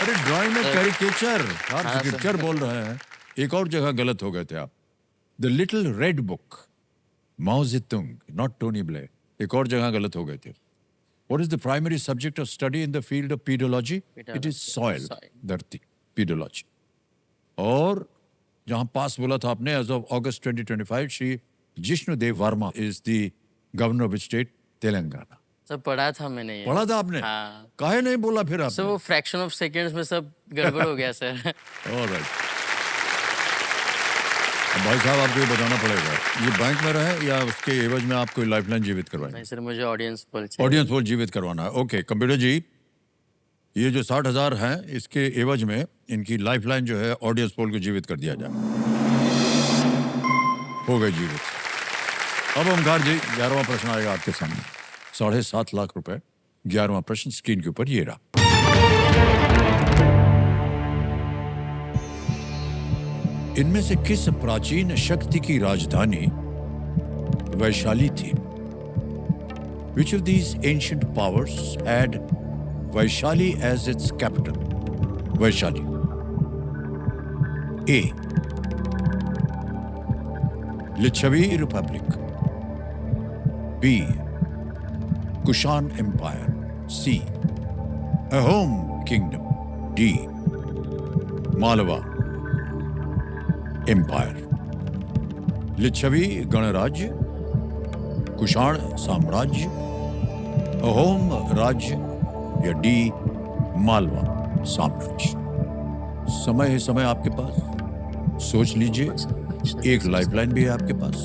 अरे ड्राइंग में कैरिकेचर, आप हाँ, स्क्रिप्चर बोल रहे हैं। एक और जगह गलत हो गए थे आप। The little red book, Mao Zedong, not Tony Blair. एक और जगह गलत हो गए थे। What is the primary subject of study in the field of pedology? It is soil, Soil. धरती, pedology. और जहां पास बोला था आपने, as of August 2025, Shri Jishnu Dev Verma is the governor of which state? Telangana. सब पढ़ा था मैंने ये। पढ़ा था आपने? हाँ। काहे नहीं बोला फिर सर आपने? वो फ्रैक्शन ऑफ सेकंड्स में सब गड़बड़ हो गया सर। Alright. अब भाई साहब आपको ये बताना पड़ेगा, ये बैंक में रहे या उसके एवज में आप कोई लाइफलाइन जीवित करवाएंगे? नहीं सर, मुझे ऑडियंस पोल चाहिए। ऑडियंस पोल जीवित करवाना है। ओके कंप्यूटर जी, ये जो 60,000 हैं, इसके एवज में इनकी लाइफलाइन जो है ऑडियंस पोल को जीवित कर दिया जाए। हो गए जीवित। अब ओमकार जी 11वां प्रश्न आएगा आपके सामने। 7.5 लाख रुपए। 11वां प्रश्न स्क्रीन के ऊपर ये रहा। इनमें से किस प्राचीन शक्ति की राजधानी वैशाली थी? Which of these ancient powers had Vaishali as its capital? Vaishali. A. Lichavi Republic. B. Kushan Empire. C. Ahom Kingdom. D. Malwa Empire. Licchavi गणराज्य, कुषाण साम्राज्य, अहोम राज्य या डी मालवा साम्राज्य। समय है समय आपके पास, सोच लीजिए। एक लाइफलाइन भी है आपके पास,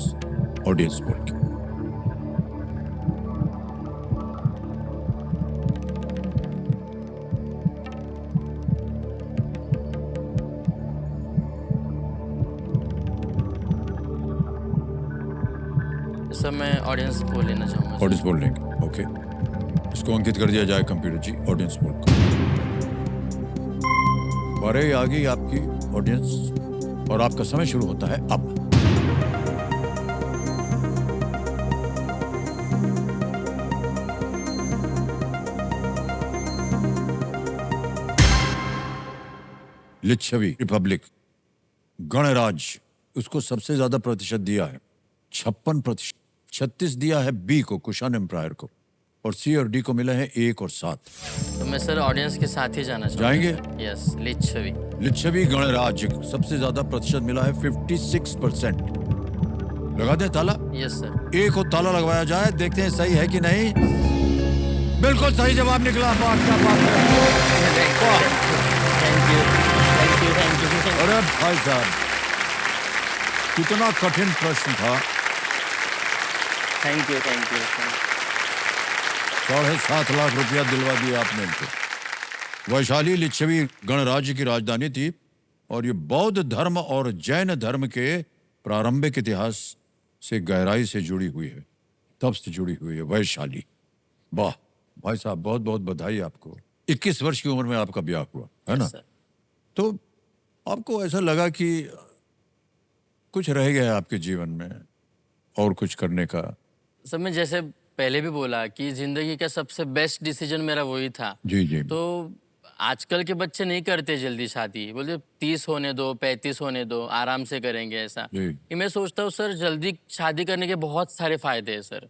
ऑडियंस बोल के। सर मैं ऑडियंस को लेना चाहूँगा। ऑडियंस बोल लेंगे, ओके। इसको अंकित कर दिया जाए कंप्यूटर जी, ऑडियंस बोल को। बारे आ गई आपकी ऑडियंस और आपका समय शुरू होता है अब। लिच्छवी रिपब्लिक गणराज्य, उसको सबसे ज्यादा प्रतिशत दिया है 56%। 36 दिया है बी को, कुषाण एम्पायर को, और सी और डी को मिला है 1 और 7। तो मैं सर ऑडियंस के साथ ही जाना चाहूँगा। जाएंगे? यस, लिच्छवी। लिच्छवी गणराज्य सबसे ज्यादा प्रतिशत मिला है 56%। लगा दें ताला? Yes sir. ए को ताला लगवाया जाए, देखते हैं सही है कि नहीं। बिल्कुल सही जवाब निकला। बात क्या बात है। Thank you thank you thank you. अरे भाई साहब, कितना कठिन प्रश्न था। थैंक यू 7.5 लाख रुपया दिलवा दिया आपने इनको। वैशाली लिच्छवी गणराज्य की राजधानी थी और ये बौद्ध धर्म और जैन धर्म के प्रारंभिक इतिहास से गहराई से जुड़ी हुई है, तब से जुड़ी हुई है वैशाली। वाह भाई साहब, बहुत बहुत बधाई आपको। 21 वर्ष की उम्र में आपका ब्याह हुआ है ना? सर। तो आपको ऐसा लगा कि कुछ रह गया आपके जीवन में और कुछ करने का? सर मैं जैसे पहले भी बोला कि जिंदगी का सबसे बेस्ट डिसीजन मेरा वही था। जी जी। तो आजकल के बच्चे नहीं करते जल्दी शादी, बोलते 30 होने दो, 35 होने दो, आराम से करेंगे ऐसा। जी। कि मैं सोचता हूँ सर जल्दी शादी करने के बहुत सारे फायदे हैं सर।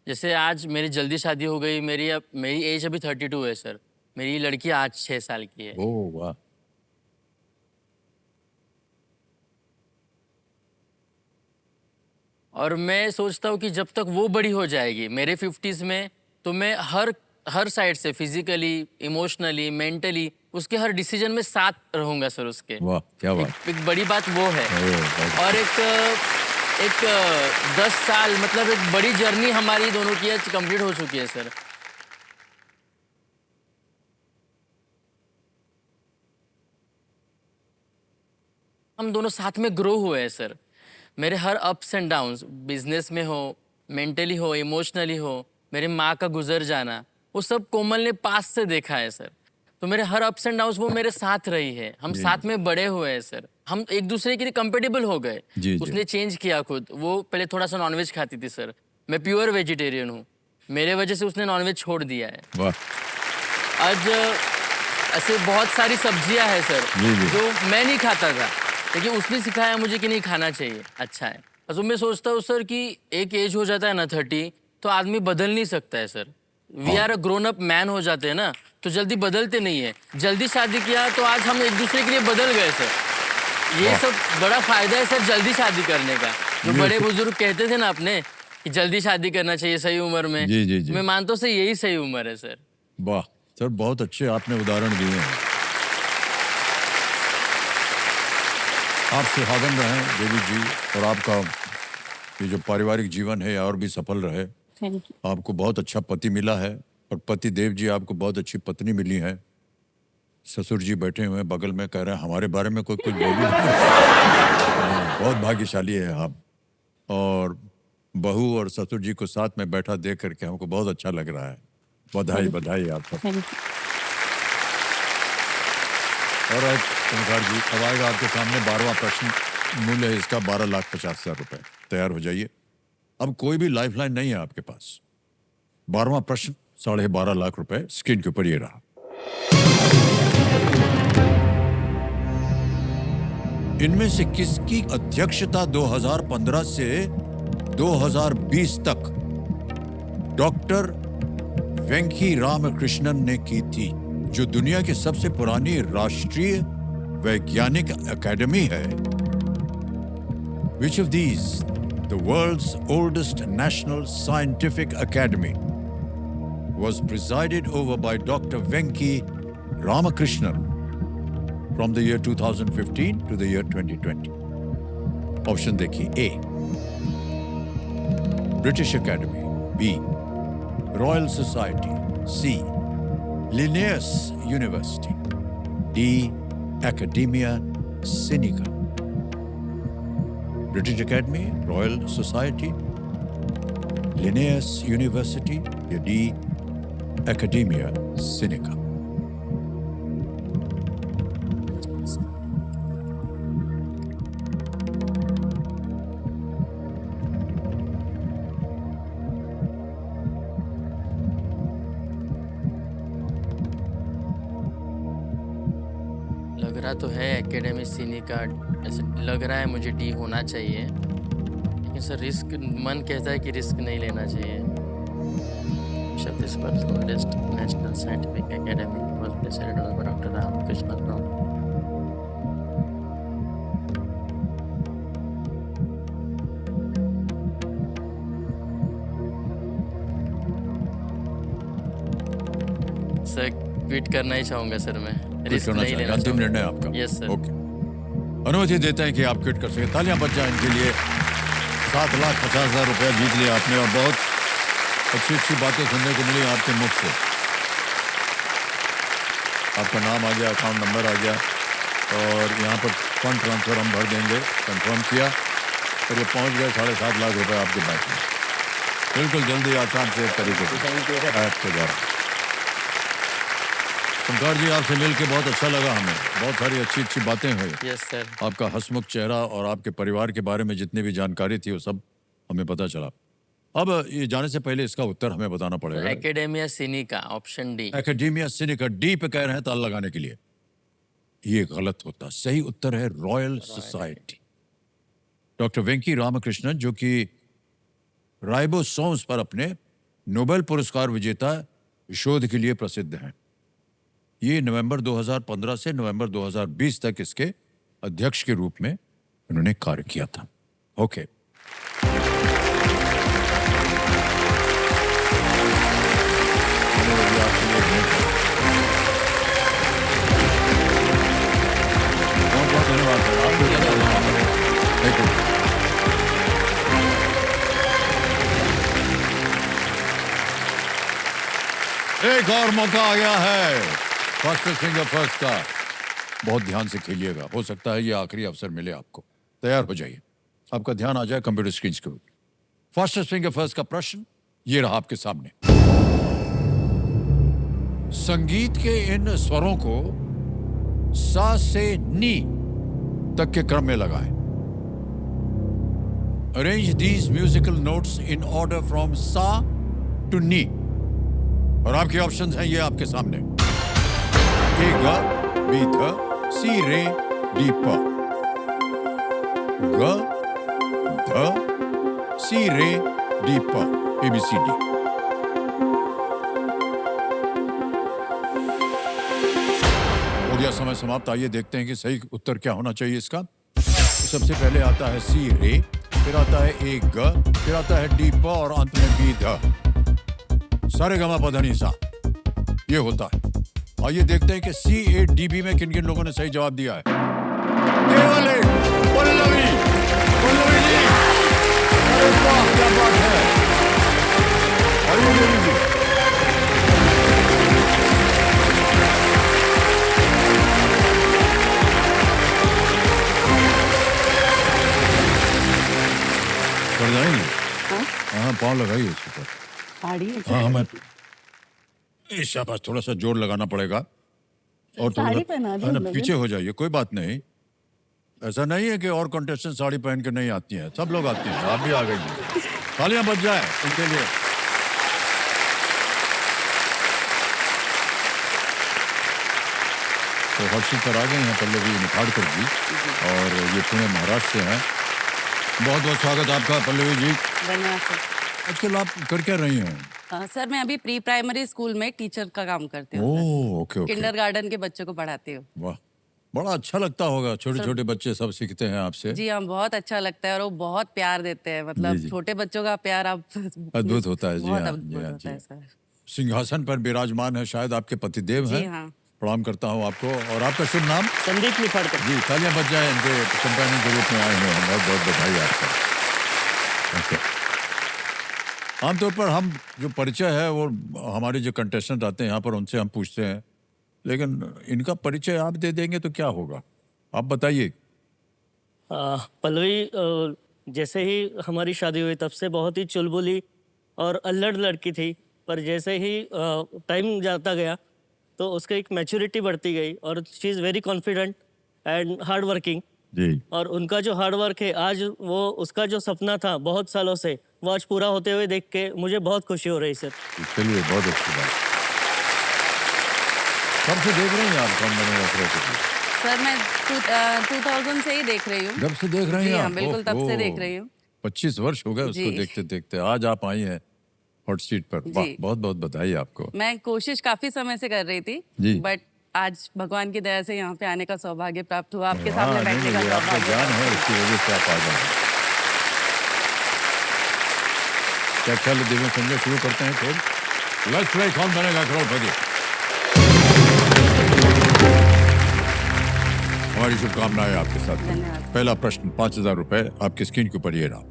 जैसे आज मेरी जल्दी शादी हो गई, मेरी एज अभी 32 है सर। मेरी लड़की आज 6 साल की है। ओह वाह। और मैं सोचता हूँ कि जब तक वो बड़ी हो जाएगी मेरे 50s में, तो मैं हर साइड से फिजिकली, इमोशनली, मेंटली उसके हर डिसीजन में साथ रहूंगा सर उसके। वाह क्या बात। एक बड़ी बात वो है। बहुत और एक 10 साल मतलब एक बड़ी जर्नी हमारी दोनों की आज कंप्लीट हो चुकी है सर। हम दोनों साथ में ग्रो हुए हैं सर। मेरे हर अप्स एंड डाउन्स, बिजनेस में हो, मेंटली हो, इमोशनली हो, मेरे माँ का गुजर जाना, वो सब कोमल ने पास से देखा है सर। तो मेरे हर अप्स एंड डाउन्स वो मेरे साथ रही है। हम साथ में बड़े हुए हैं सर। हम एक दूसरे के लिए कंपेटेबल हो गए। जी। उसने चेंज किया खुद। वो पहले थोड़ा सा नॉनवेज खाती थी सर, मैं प्योर वेजिटेरियन हूँ। मेरे वजह से उसने नॉनवेज छोड़ दिया है। वाह। आज ऐसे बहुत सारी सब्जियां हैं सर जो मैं नहीं खाता था, लेकिन उसने सिखाया मुझे कि नहीं खाना चाहिए, अच्छा है। तो मैं सोचता हूँ सर कि एक एज हो जाता है ना 30, तो आदमी बदल नहीं सकता है sir. We are a grown up man हो जाते हैं ना, तो जल्दी बदलते नहीं है। जल्दी शादी किया तो आज हम एक दूसरे के लिए बदल गए सर। ये सब बड़ा फायदा है सर जल्दी शादी करने का। जो बड़े बुजुर्ग कहते थे ना अपने कि जल्दी शादी करना चाहिए सही उम्र में, जी। मैं मानता हूँ सर यही सही उम्र है सर। वाह सर, बहुत अच्छे आपने उदाहरण दिए हैं। आप सुहागन रहें देवी जी, और आपका ये जो पारिवारिक जीवन है और भी सफल रहे। Thank you. आपको बहुत अच्छा पति मिला है और पति देव जी आपको बहुत अच्छी पत्नी मिली है। ससुर जी बैठे हुए हैं बगल में, कह रहे हैं हमारे बारे में कोई कुछ बोली नहीं। बहुत भाग्यशाली है आप। और बहू और ससुर जी को साथ में बैठा देख करके हमको बहुत अच्छा लग रहा है। बधाई बधाई आपको। और ओमकार जी, अब आएगा आपके सामने 12वां प्रश्न। मूल्य है इसका 12,50,000 रुपए। तैयार हो जाइए। अब कोई भी लाइफलाइन नहीं है आपके पास। 12वां प्रश्न 12.5 लाख रुपए स्क्रीन के ऊपर ये रहा। इनमें से किसकी अध्यक्षता 2015 से 2020 तक डॉक्टर वेंकी रामकृष्णन ने की थी, जो दुनिया की सबसे पुरानी राष्ट्रीय वैज्ञानिक अकेडमी है? Which of these, the world's oldest national scientific academy, was presided over by Dr. Venki Ramakrishnan from the year 2015 to the year 2020? Option देखिए। A, British Academy. B, Royal Society. C, Linnaeus University. D, Academia Sinica. British Academy, Royal Society, Linnaeus University, या D, Academia Sinica. लग रहा तो है academy सिनिका, ऐसे लग रहा है मुझे डी होना चाहिए, लेकिन सर रिस्क, मन कहता है कि रिस्क नहीं लेना चाहिए। Chhattisgarh oldest national scientific academy was president by doctor Ramakrishnan Rao. Sir quit करना ही चाहूंगा सर मैं, रिस्क नहीं लेना। अंतिम निर्णय आपका? Yes sir. ओके, अनुमति देते हैं कि आप क्विट कर सके। तालियां बच जाएं इनके लिए। 7,50,000 रुपया जीत लिया आपने और बहुत अच्छी अच्छी बातें सुनने को मिली आपके मुख से। आपका नाम आ गया, अकाउंट नंबर आ गया और यहाँ पर फंड ट्रांसफर हम भर देंगे। कंफर्म किया और ये पहुँच गए 7.5 लाख रुपए आपके बैंक में। बिल्कुल जल्दी, आसान से तरीके से ऐप के द्वारा। ओमकार जी, आपसे मिलके बहुत अच्छा लगा हमें। बहुत सारी अच्छी अच्छी बातें हुई। Yes sir. आपका हंसमुख चेहरा और आपके परिवार के बारे में जितनी भी जानकारी थी वो सब हमें पता चला। अब ये जाने से पहले इसका उत्तर हमें बताना पड़ेगा। Academia Sinica, option D. Academia Sinica, D पे कह रहे हैं ताला लगाने के लिए। ये गलत होता। सही उत्तर है रॉयल सोसाइटी। डॉक्टर वेंकी रामकृष्णन, जो कि राइबोसोम्स पर अपने नोबेल पुरस्कार विजेता शोध के लिए प्रसिद्ध हैं। ये नवंबर 2015 से नवंबर 2020 तक इसके अध्यक्ष के रूप में उन्होंने कार्य किया था। ओके, बहुत बहुत धन्यवाद सर। आप एक और मौका आ गया है फर्स्ट फिंगर फर्स्ट का। बहुत ध्यान से खेलिएगा, हो सकता है ये आखिरी अवसर मिले आपको। तैयार हो जाइए, आपका ध्यान आ जाए कंप्यूटर स्क्रीन के ऊपर। फर्स्ट फिंगर फर्स्ट का प्रश्न ये रहा आपके सामने। संगीत के इन स्वरों को सा से नी तक के क्रम में लगाएं। Arrange these musical notes in order from सा टू नी। और आपके ऑप्शंस हैं ये आपके सामने। ए ग, बी ध, सी रे, डी प। ग, ध, सी रे, डी प। ABCD। हो गया समय समाप्त। आइए देखते हैं कि सही उत्तर क्या होना चाहिए इसका। सबसे पहले आता है सी रे, फिर आता है ए ग, फिर आता है डी प और अंत में बी ध। सारेगामा पधनी सा ये होता है। आइए देखते हैं कि CADB में किन किन लोगों ने सही जवाब दिया है। केवल एक पल्लवी, पल्लवी जी, अरे वाह क्या बात है। आइए देवी जी। कर जाएंगे। पाँव लगाइए इसके ऊपर। साड़ी हाँ हमें इस शाबाश, थोड़ा सा जोर लगाना पड़ेगा और थोड़ा साड़ी पहना दी है ना, हम लोगों पीछे हो जाइए, कोई बात नहीं। ऐसा नहीं है कि और कंटेस्टेंट साड़ी पहन के नहीं आती हैं, सब लोग आती हैं, आप भी आ गई हैं। तालियां बज जाए उनके लिए। तो हर्षित पर आ गई हैं पल्लवी निखाड़कर जी, और ये पुणे महाराष्ट्र से हैं। बहुत बहुत स्वागत आपका पल्लवी जी। धन्यवाद सर। आजकल आप कर क्या रही हैं? सर मैं अभी प्री प्राइमरी स्कूल में टीचर का काम करती हूँ ओह ओके ओके, किंडरगार्टन के बच्चों को पढ़ाती हूँ। वाह, बड़ा अच्छा लगता होगा, छोटे छोटे बच्चे सब सीखते हैं आपसे। जी हाँ, बहुत अच्छा लगता है और वो बहुत प्यार देते हैं, जी, मतलब जी। छोटे बच्चों का प्यार आप अद्भुत होता है। जी बहुत हाँ, अद्भुत जी हाँ, होता है जी। सर। सिंहासन पर विराजमान है शायद आपके पतिदेव जी हैं। हाँ। प्रणाम करता हूँ आपको। और आपका शुभ नाम? संदीप निफाड़कर। जी, तालियां बज जाए, इनके कंपेनियन के रूप में आए हुए हैं, बहुत बहुत बधाई आपका। ओके। आमतौर पर हम जो परिचय है वो हमारे जो कंटेस्टेंट आते हैं यहाँ पर उनसे हम पूछते हैं, लेकिन इनका परिचय आप दे देंगे तो क्या होगा, आप बताइए। पल्लवी जैसे ही हमारी शादी हुई तब से बहुत ही चुलबुली और अल्लड़ लड़की थी, पर जैसे ही टाइम जाता गया तो उसका एक मैच्योरिटी बढ़ती गई और she is very confident and hard working. जी, और उनका जो हार्ड वर्क है, आज वो उसका जो सपना था बहुत सालों से, वो आज पूरा होते हुए देख के मुझे बहुत खुशी हो रही सर। चलिए, बहुत अच्छी बात। कब से देख रहे हैं आप कौन बनेगा करोड़पति? सर मैं 2000 से ही देख रही हूँ। जब से देख रहे जी हैं हाँ, आप? बिल्कुल तब से ओहो, देख रही हूँ। 25 वर्ष हो गए उसको जी। देखते देखते, आज आप आई हैं हॉट सीट पर। वाह, जी। बहुत बहुत बधाई आपको। मैं कोशिश काफी समय से कर रही थी, जी। बट आज भगवान की दया से यहाँ पे आने का सौभाग्य प्राप्त हुआ, आपके हाँ, सामने नहीं, बैठने का नहीं, ये आपका सौभाग्य। ज्ञान है, इसकी वजह से आप आ जाए। क्या ख्याल है दिव्य संजय, शुरू करते हैं खेल। लेट्स प्ले कौन बनेगा करोड़पति। हमारी शुभकामनाएं आपके साथ। धन्यवाद। पहला प्रश्न, 5,000 रुपए आपकी स्क्रीन के ऊपर ये रहा।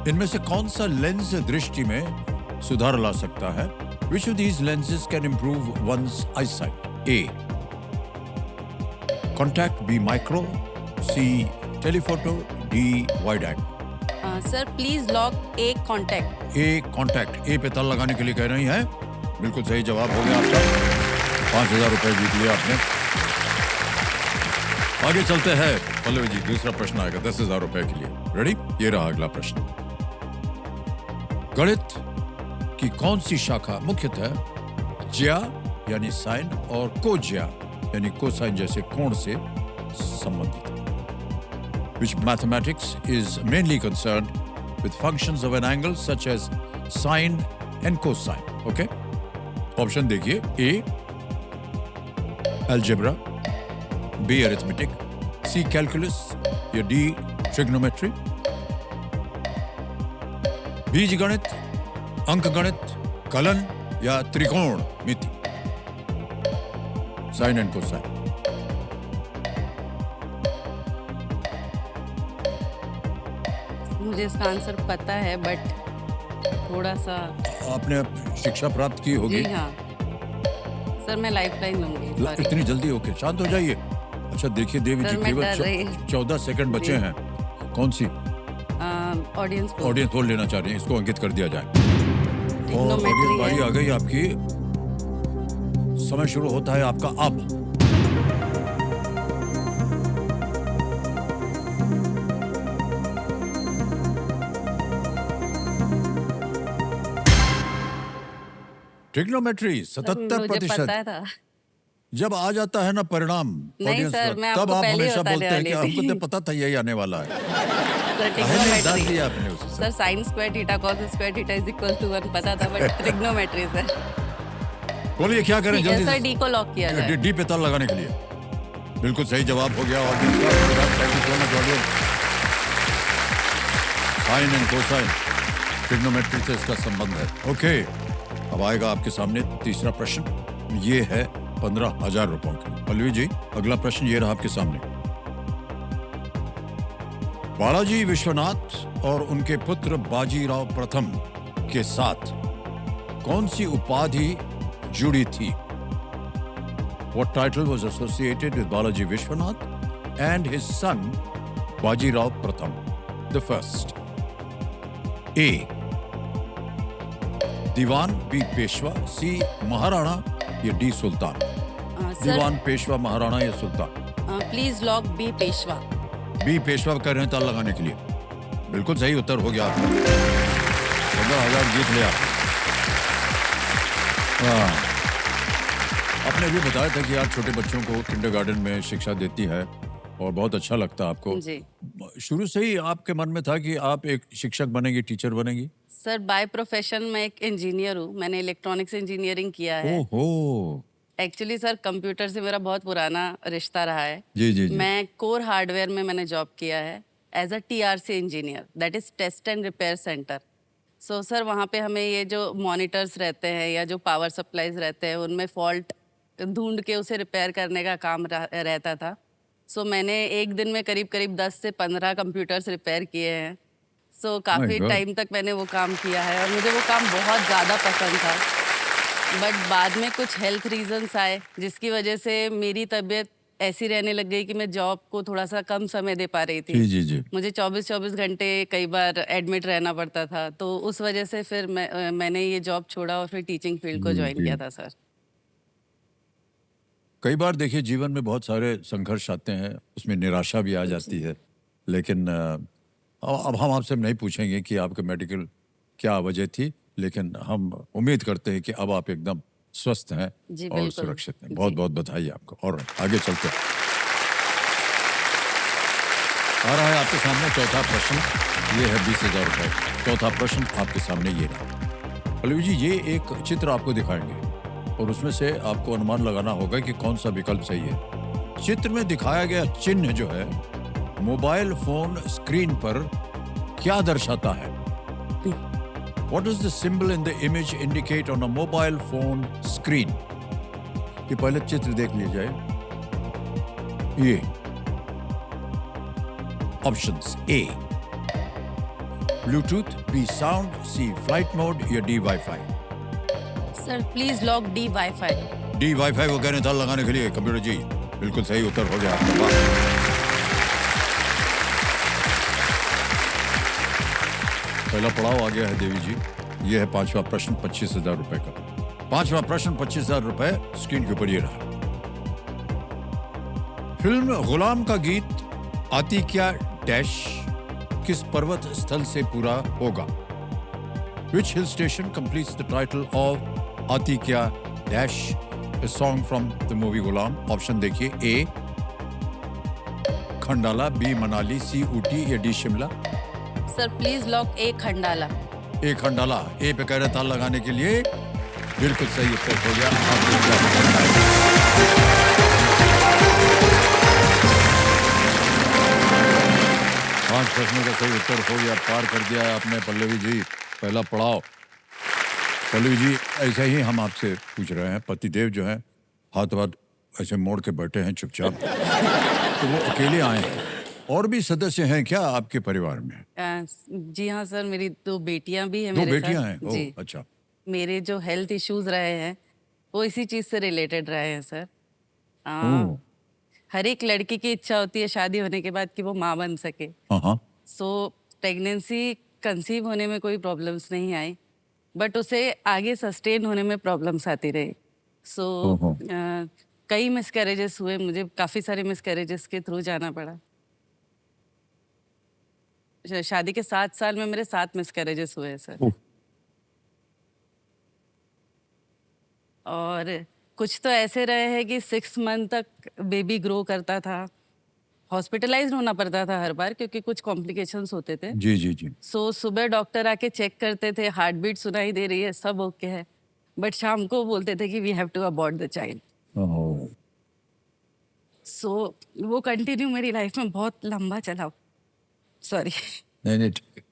इनमें से कौन सा लेंस दृष्टि में सुधार ला सकता है? Which of these lenses can improve one's eyesight? A. Contact. B. Micro. C. Telephoto. D. Wide angle. Sir please lock A contact. A. Contact. A पे ताला लगाने के लिए कह रही हैं। बिल्कुल सही जवाब हो गया आपका। 5,000 रुपए जीत लिया आपने। आगे चलते हैं पल्लवी जी, दूसरा प्रश्न आएगा 10,000 रुपए के लिए। रेडी? ये रहा अगला प्रश्न। गणित की कौन सी शाखा मुख्यतः ज्या यानी साइन और कोज्या यानी कोसाइन जैसे कोण से संबंधित है? Which mathematics is mainly concerned with functions of an angle such as sine and cosine. Okay? Option देखिए। A. Algebra. B. Arithmetic. C. Calculus. या D. Trigonometry. बीज गणित, अंक गणित, कलन या त्रिकोण मिति। Sine and cosine. मुझे इसका आंसर पता है, बट थोड़ा सा। आपने शिक्षा प्राप्त की होगी। जी हाँ सर, मैं लाइफ लाइन लूंगी। सॉरी। इतनी जल्दी? ओके, शांत हो जाइए। अच्छा देखिए देवी सर, जी, मैं केवल डर रही हूँ। 14 सेकंड बचे जी। हैं। कौन सी? ऑडियंस को ऑडियंस पोल लेना चाह रही है, इसको अंकित कर दिया जाए। और Trigonometry ऑडियंस बारी है। आ गई आपकी। समय शुरू होता है आपका अब। ट्रिग्नोमेट्री 77%। मुझे पता था। जब आ जाता है ना परिणाम नहीं ऑडियंस सर, का, मैं तब आपको आप पहले ही हमेशा बताने बोलते हैं कि वाली हमको थी। तो पता था यही आने वाला है। सर काहे नहीं डाल ट्रिग्नोमेट्री। दिया आपने उसे? Sir sine square theta cos square theta is equal to 1 पता था, बट ट्रिग्नोमेट्री सर। बोलिए क्या करें ठीक है जल्दी सर, डी को लॉक किया जाए। डी पे ताला लगाने के लिए। बिल्कुल सही जवाब हो गया ऑडियंस का। Thank you so much audience. Sine and cosine, trigonometry से इसका संबंध है। ओके, अब आएगा आपके सामने तीसरा प्रश्न। ये है 15,000 रुपयों के लिए। पल्लवी जी, अगला प्रश्न ये रहा आपके सामने। बालाजी विश्वनाथ और उनके पुत्र बाजीराव प्रथम के साथ कौन सी उपाधि जुड़ी थी? What title was associated with Balaji Vishwanath and his son Bajirao Pratham the first? A. Diwan, B Peshwa, C Maharana या डी सुल्तान? सर दीवान, पेशवा, महाराणा या Sultan? Please lock B Peshwa. B Peshwa कर रहे हैं ताल लगाने के लिए। बिल्कुल सही उत्तर हो गया आपका। 15,000 जीत लिया। हाँ। आपने अभी बताया था कि आप छोटे बच्चों को किंडरगार्टन में शिक्षा देती है और बहुत अच्छा लगता है आपको। जी शुरू से ही आपके मन में था कि आप एक शिक्षक बनेंगी, टीचर बनेंगी? सर, बाय प्रोफेशन मैं एक इंजीनियर हूँ। मैंने इलेक्ट्रॉनिक्स इंजीनियरिंग किया है। ओहो। एक्चुअली सर, कंप्यूटर से मेरा बहुत पुराना रिश्ता रहा है। जी जी जी। मैं कोर हार्डवेयर में मैंने जॉब किया है as a TRC engineer, that is test and repair centre. So sir, वहाँ पे हमें ये जो मॉनिटर्स रहते हैं या जो पावर सप्लाईज रहते हैं उनमें फॉल्ट ढूंढ के उसे रिपेयर करने का काम रहता था। सो मैंने एक दिन में करीब करीब 10 से 15 कंप्यूटर्स रिपेयर किए हैं। सो काफ़ी God. टाइम तक मैंने वो काम किया है और मुझे वो काम बहुत ज़्यादा पसंद था। बट बाद में कुछ हेल्थ रीजंस आए जिसकी वजह से मेरी तबीयत ऐसी रहने लग गई कि मैं जॉब को थोड़ा सा कम समय दे पा रही थी। जी जी जी। मुझे 24-24 घंटे कई बार एडमिट रहना पड़ता था, तो उस वजह से फिर मैंने ये जॉब छोड़ा और फिर टीचिंग फील्ड को ज्वाइन जी। किया था सर। कई बार देखिए जीवन में बहुत सारे संघर्ष आते हैं, उसमें निराशा भी आ जाती है। लेकिन अब हम आपसे नहीं पूछेंगे कि आपके मेडिकल क्या वजह थी, लेकिन हम उम्मीद करते हैं कि अब आप एकदम स्वस्थ हैं जी, और बिल्कुल। सुरक्षित हैं। जी। बहुत बहुत बधाई आपको। और आगे चलते हैं। आ रहा है आपके सामने चौथा प्रश्न। ये है 20,000 रुपए। चौथा प्रश्न आपके सामने ये रहा। पल्लवी जी, ये एक चित्र आपको दिखाएंगे और उसमें से आपको अनुमान लगाना होगा कि कौन सा विकल्प सही है। चित्र में दिखाया गया चिन्ह जो है मोबाइल फोन स्क्रीन पर क्या दर्शाता है? What does the symbol in the image indicate on a mobile phone screen? ये पहले चित्र देख लीजिए। ये ऑप्शंस: ए ब्लूटूथ, बी साउंड, सी फ्लाइट मोड या D wifi? Sir please lock D wifi. D wifi को कहने ताल लगाने के लिए कंप्यूटर जी बिल्कुल सही उत्तर हो गया आपका। वाह। पहला पड़ाव आ गया है देवी जी। यह है पांचवा प्रश्न 25,000 रुपए का। पांचवा प्रश्न 25,000 रुपए स्क्रीन के ऊपर ये रहा। फिल्म गुलाम का गीत आती क्या डैश किस पर्वत स्थल से पूरा होगा? Which hill station completes the title of आती क्या dash, a song from the movie Ghulam? Option देखिए: A Khandala, B Manali, C Ooty या D Shimla? Sir please lock A Khandala. A Khandala. A पे कह रहे ताल लगाने के लिए बिल्कुल सही उत्तर हो गया। आप देख रहे हैं। 5 प्रश्नों का सही उत्तर हो गया, पार कर दिया है आपने पल्लवी जी पहला पड़ाव। पल्लवी जी, ऐसे ही हम आपसे पूछ रहे हैं, पतिदेव जो हैं हाथ ऐसे मोड़ के बैठे हैं चुपचाप, तो वो अकेले आए हैं, और भी सदस्य हैं क्या आपके परिवार में? जी हाँ सर, मेरी 2 बेटियां भी हैं। 2 मेरे बेटियां साथ। हैं? जी। ओह, अच्छा। मेरे जो हेल्थ इश्यूज रहे हैं वो इसी चीज से रिलेटेड रहे हैं सर। ओह। हर एक लड़की की इच्छा होती है शादी होने के बाद कि वो माँ बन सके। हाँ। सो प्रेगनेंसी कंसीव होने में कोई प्रॉब्लम्स नहीं आई, बट उसे आगे सस्टेन होने में प्रॉब्लम्स आती रही। सो ओहो। कई मिसकैरेजेस हुए, मुझे काफ़ी सारे मिसकैरेजेस के थ्रू जाना पड़ा। शादी के 7 साल में मेरे 7 मिसकैरेजेस हुए हैं सर। ओह। और कुछ तो ऐसे रहे हैं कि 6 मंथ तक बेबी ग्रो करता था, हॉस्पिटलाइज्ड होना पड़ता था हर बार क्योंकि कुछ कॉम्प्लिकेशंस होते थे। जी जी जी। सो सुबह डॉक्टर आके चेक करते थे, हार्ट बीट सुनाई दे रही है, सब ओके है, बट शाम को बोलते थे कि we have to abort the child. Oh. So वो कंटिन्यू मेरी लाइफ में बहुत लंबा चला। सॉरी। नहीं ठीक है।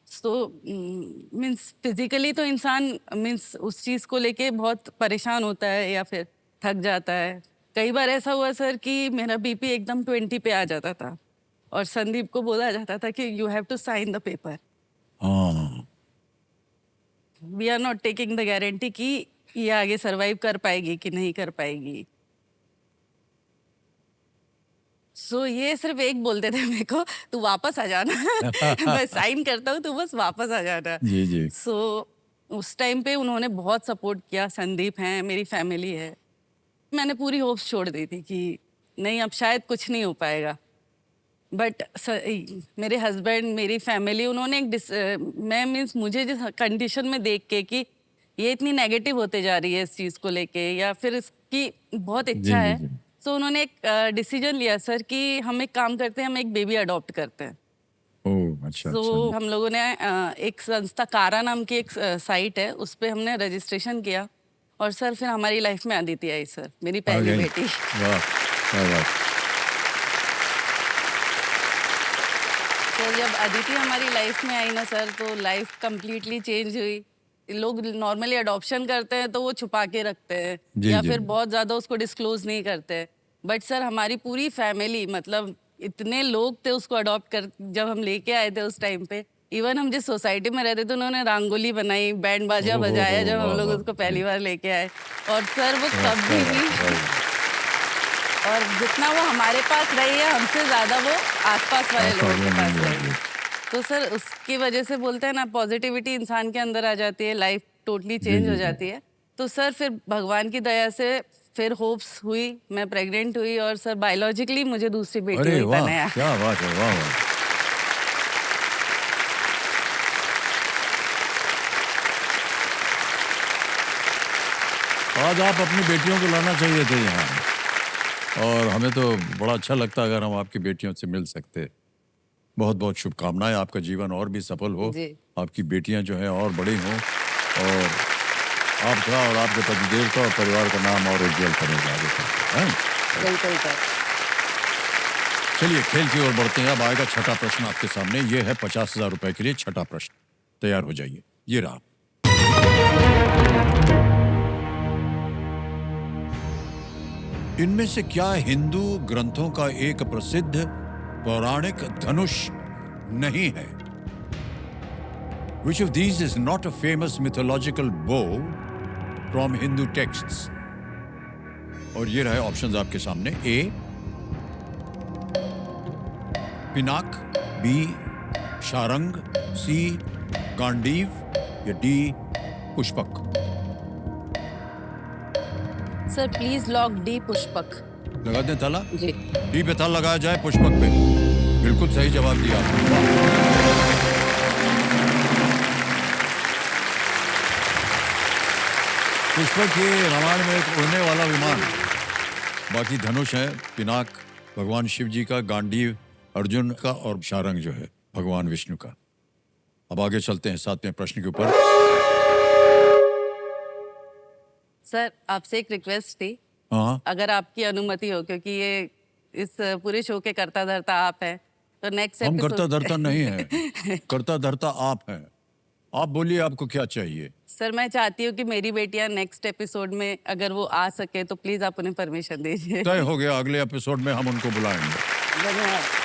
सो मीन्स फिजिकली तो इंसान मीन्स उस चीज़ को लेके बहुत परेशान होता है या फिर थक जाता है। कई बार ऐसा हुआ सर कि मेरा बीपी एकदम 20 पे आ जाता था और संदीप को बोला जाता था कि you have to sign the paper, हाँ। We are not taking the guarantee कि ये आगे सरवाइव कर पाएगी कि नहीं कर पाएगी। सो ये सिर्फ एक बोलते थे मेरे को, तू वापस आ जाना। मैं साइन करता हूँ, तू बस वापस आ जाना। जी जी। सो उस टाइम पे उन्होंने बहुत सपोर्ट किया। संदीप हैं, मेरी फैमिली है। मैंने पूरी होप्स छोड़ दी थी कि नहीं अब शायद कुछ नहीं हो पाएगा, बट मेरे हस्बैंड, मेरी फैमिली, उन्होंने मैं मीन्स मुझे जिस कंडीशन में देख के कि ये इतनी नेगेटिव होते जा रही है इस चीज़ को लेके या फिर इसकी बहुत इच्छा है, जी। तो उन्होंने एक डिसीजन लिया सर कि हम एक काम करते हैं, हम एक बेबी अडॉप्ट करते हैं। ओह अच्छा तो अच्छा। हम लोगों ने एक संस्था कारा नाम की एक साइट है, उस पे हमने रजिस्ट्रेशन किया और सर फिर हमारी लाइफ में अदिति आई सर, मेरी आ पहली गई। बेटी। वाह क्या बात। तो जब अदिति हमारी लाइफ में आई ना सर, तो लाइफ कंप्लीटली चेंज हुई। लोग नॉर्मली अडॉप्शन करते हैं तो वो छुपा के रखते हैं जी, या जी। फिर बहुत ज़्यादा उसको डिस्क्लोज नहीं करते, बट सर हमारी पूरी फैमिली, मतलब इतने लोग थे उसको अडॉप्ट कर, जब हम लेके आए थे उस टाइम पे, इवन हम जिस सोसाइटी में रहते थे उन्होंने रंगोली बनाई, बैंड बाजा ओहो, बजाया जब हम वाह, लोग वाह, उसको पहली जी। बार लेके आए। और सर वो वाह, कभी क्या भी, बात है, वाह। और जितना वो हमारे पास रही है हमसे ज़्यादा वो आसपास वाले लोगों के पास रही है। तो सर उसकी वजह से बोलते हैं ना, पॉजिटिविटी इंसान के अंदर आ जाती है, लाइफ टोटली जी, चेंज जी, हो जी। जाती है। तो सर फिर भगवान की दया से फिर होप्स हुई, मैं प्रेग्नेंट हुई और सर बायोलॉजिकली मुझे दूसरी बेटी अरे हुई वाह तनया। क्या बात है, वाह वाह। आज आप अपनी बेटियों को लाना चाहिए थे यहाँ, और हमें तो बड़ा अच्छा लगता अगर हम आपकी बेटियों से मिल सकते। बहुत बहुत शुभकामनाएं, आपका जीवन और भी सफल हो, जी। आपकी बेटियां जो हैं और बड़ी हों, और आपका और आपके पतिदेव का और परिवार का नाम और उज्जवल करेगा आगे चलकर, हैं? बिल्कुल सर। चलिए खेल की ओर बढ़ते हैं। अब आएगा छठा प्रश्न आपके सामने। ये है 50,000 रुपए के लिए छठा प्रश्न। तैयार हो जाइए, ये रहा। इनमें से क्या हिंदू ग्रंथों का एक प्रसिद्ध पौराणिक धनुष नहीं है? Which of these is not a famous mythological bow from Hindu texts? और ये रहे ऑप्शंस आपके सामने। ए पिनाक, बी शारंग, सी गांडीव या D Pushpak. Sir please lock D Pushpak. लगा दें ताला? जी। डी पे ताला लगाया जाए पुष्पक पे। बिल्कुल सही जवाब दिया आपने। वाह। पुष्पक ये रामायण में एक उड़ने वाला विमान। बाकी धनुष है पिनाक भगवान शिव जी का, गांडीव अर्जुन का, और शारंग जो है भगवान विष्णु का। अब आगे चलते हैं 7वें प्रश्न के ऊपर। सर आपसे एक रिक्वेस्ट थी, हाँ अगर आपकी अनुमति हो, क्योंकि ये इस पूरे शो के कर्ता धर्ता आप हैं, तो नेक्स्ट हम करता धरता नहीं है, करता धरता आप हैं। आप बोलिए आपको क्या चाहिए। सर मैं चाहती हूँ कि मेरी बेटियां नेक्स्ट एपिसोड में अगर वो आ सके तो प्लीज आप उन्हें परमिशन दीजिए। तय हो गया, अगले एपिसोड में हम उनको बुलाएंगे। धन्यवाद।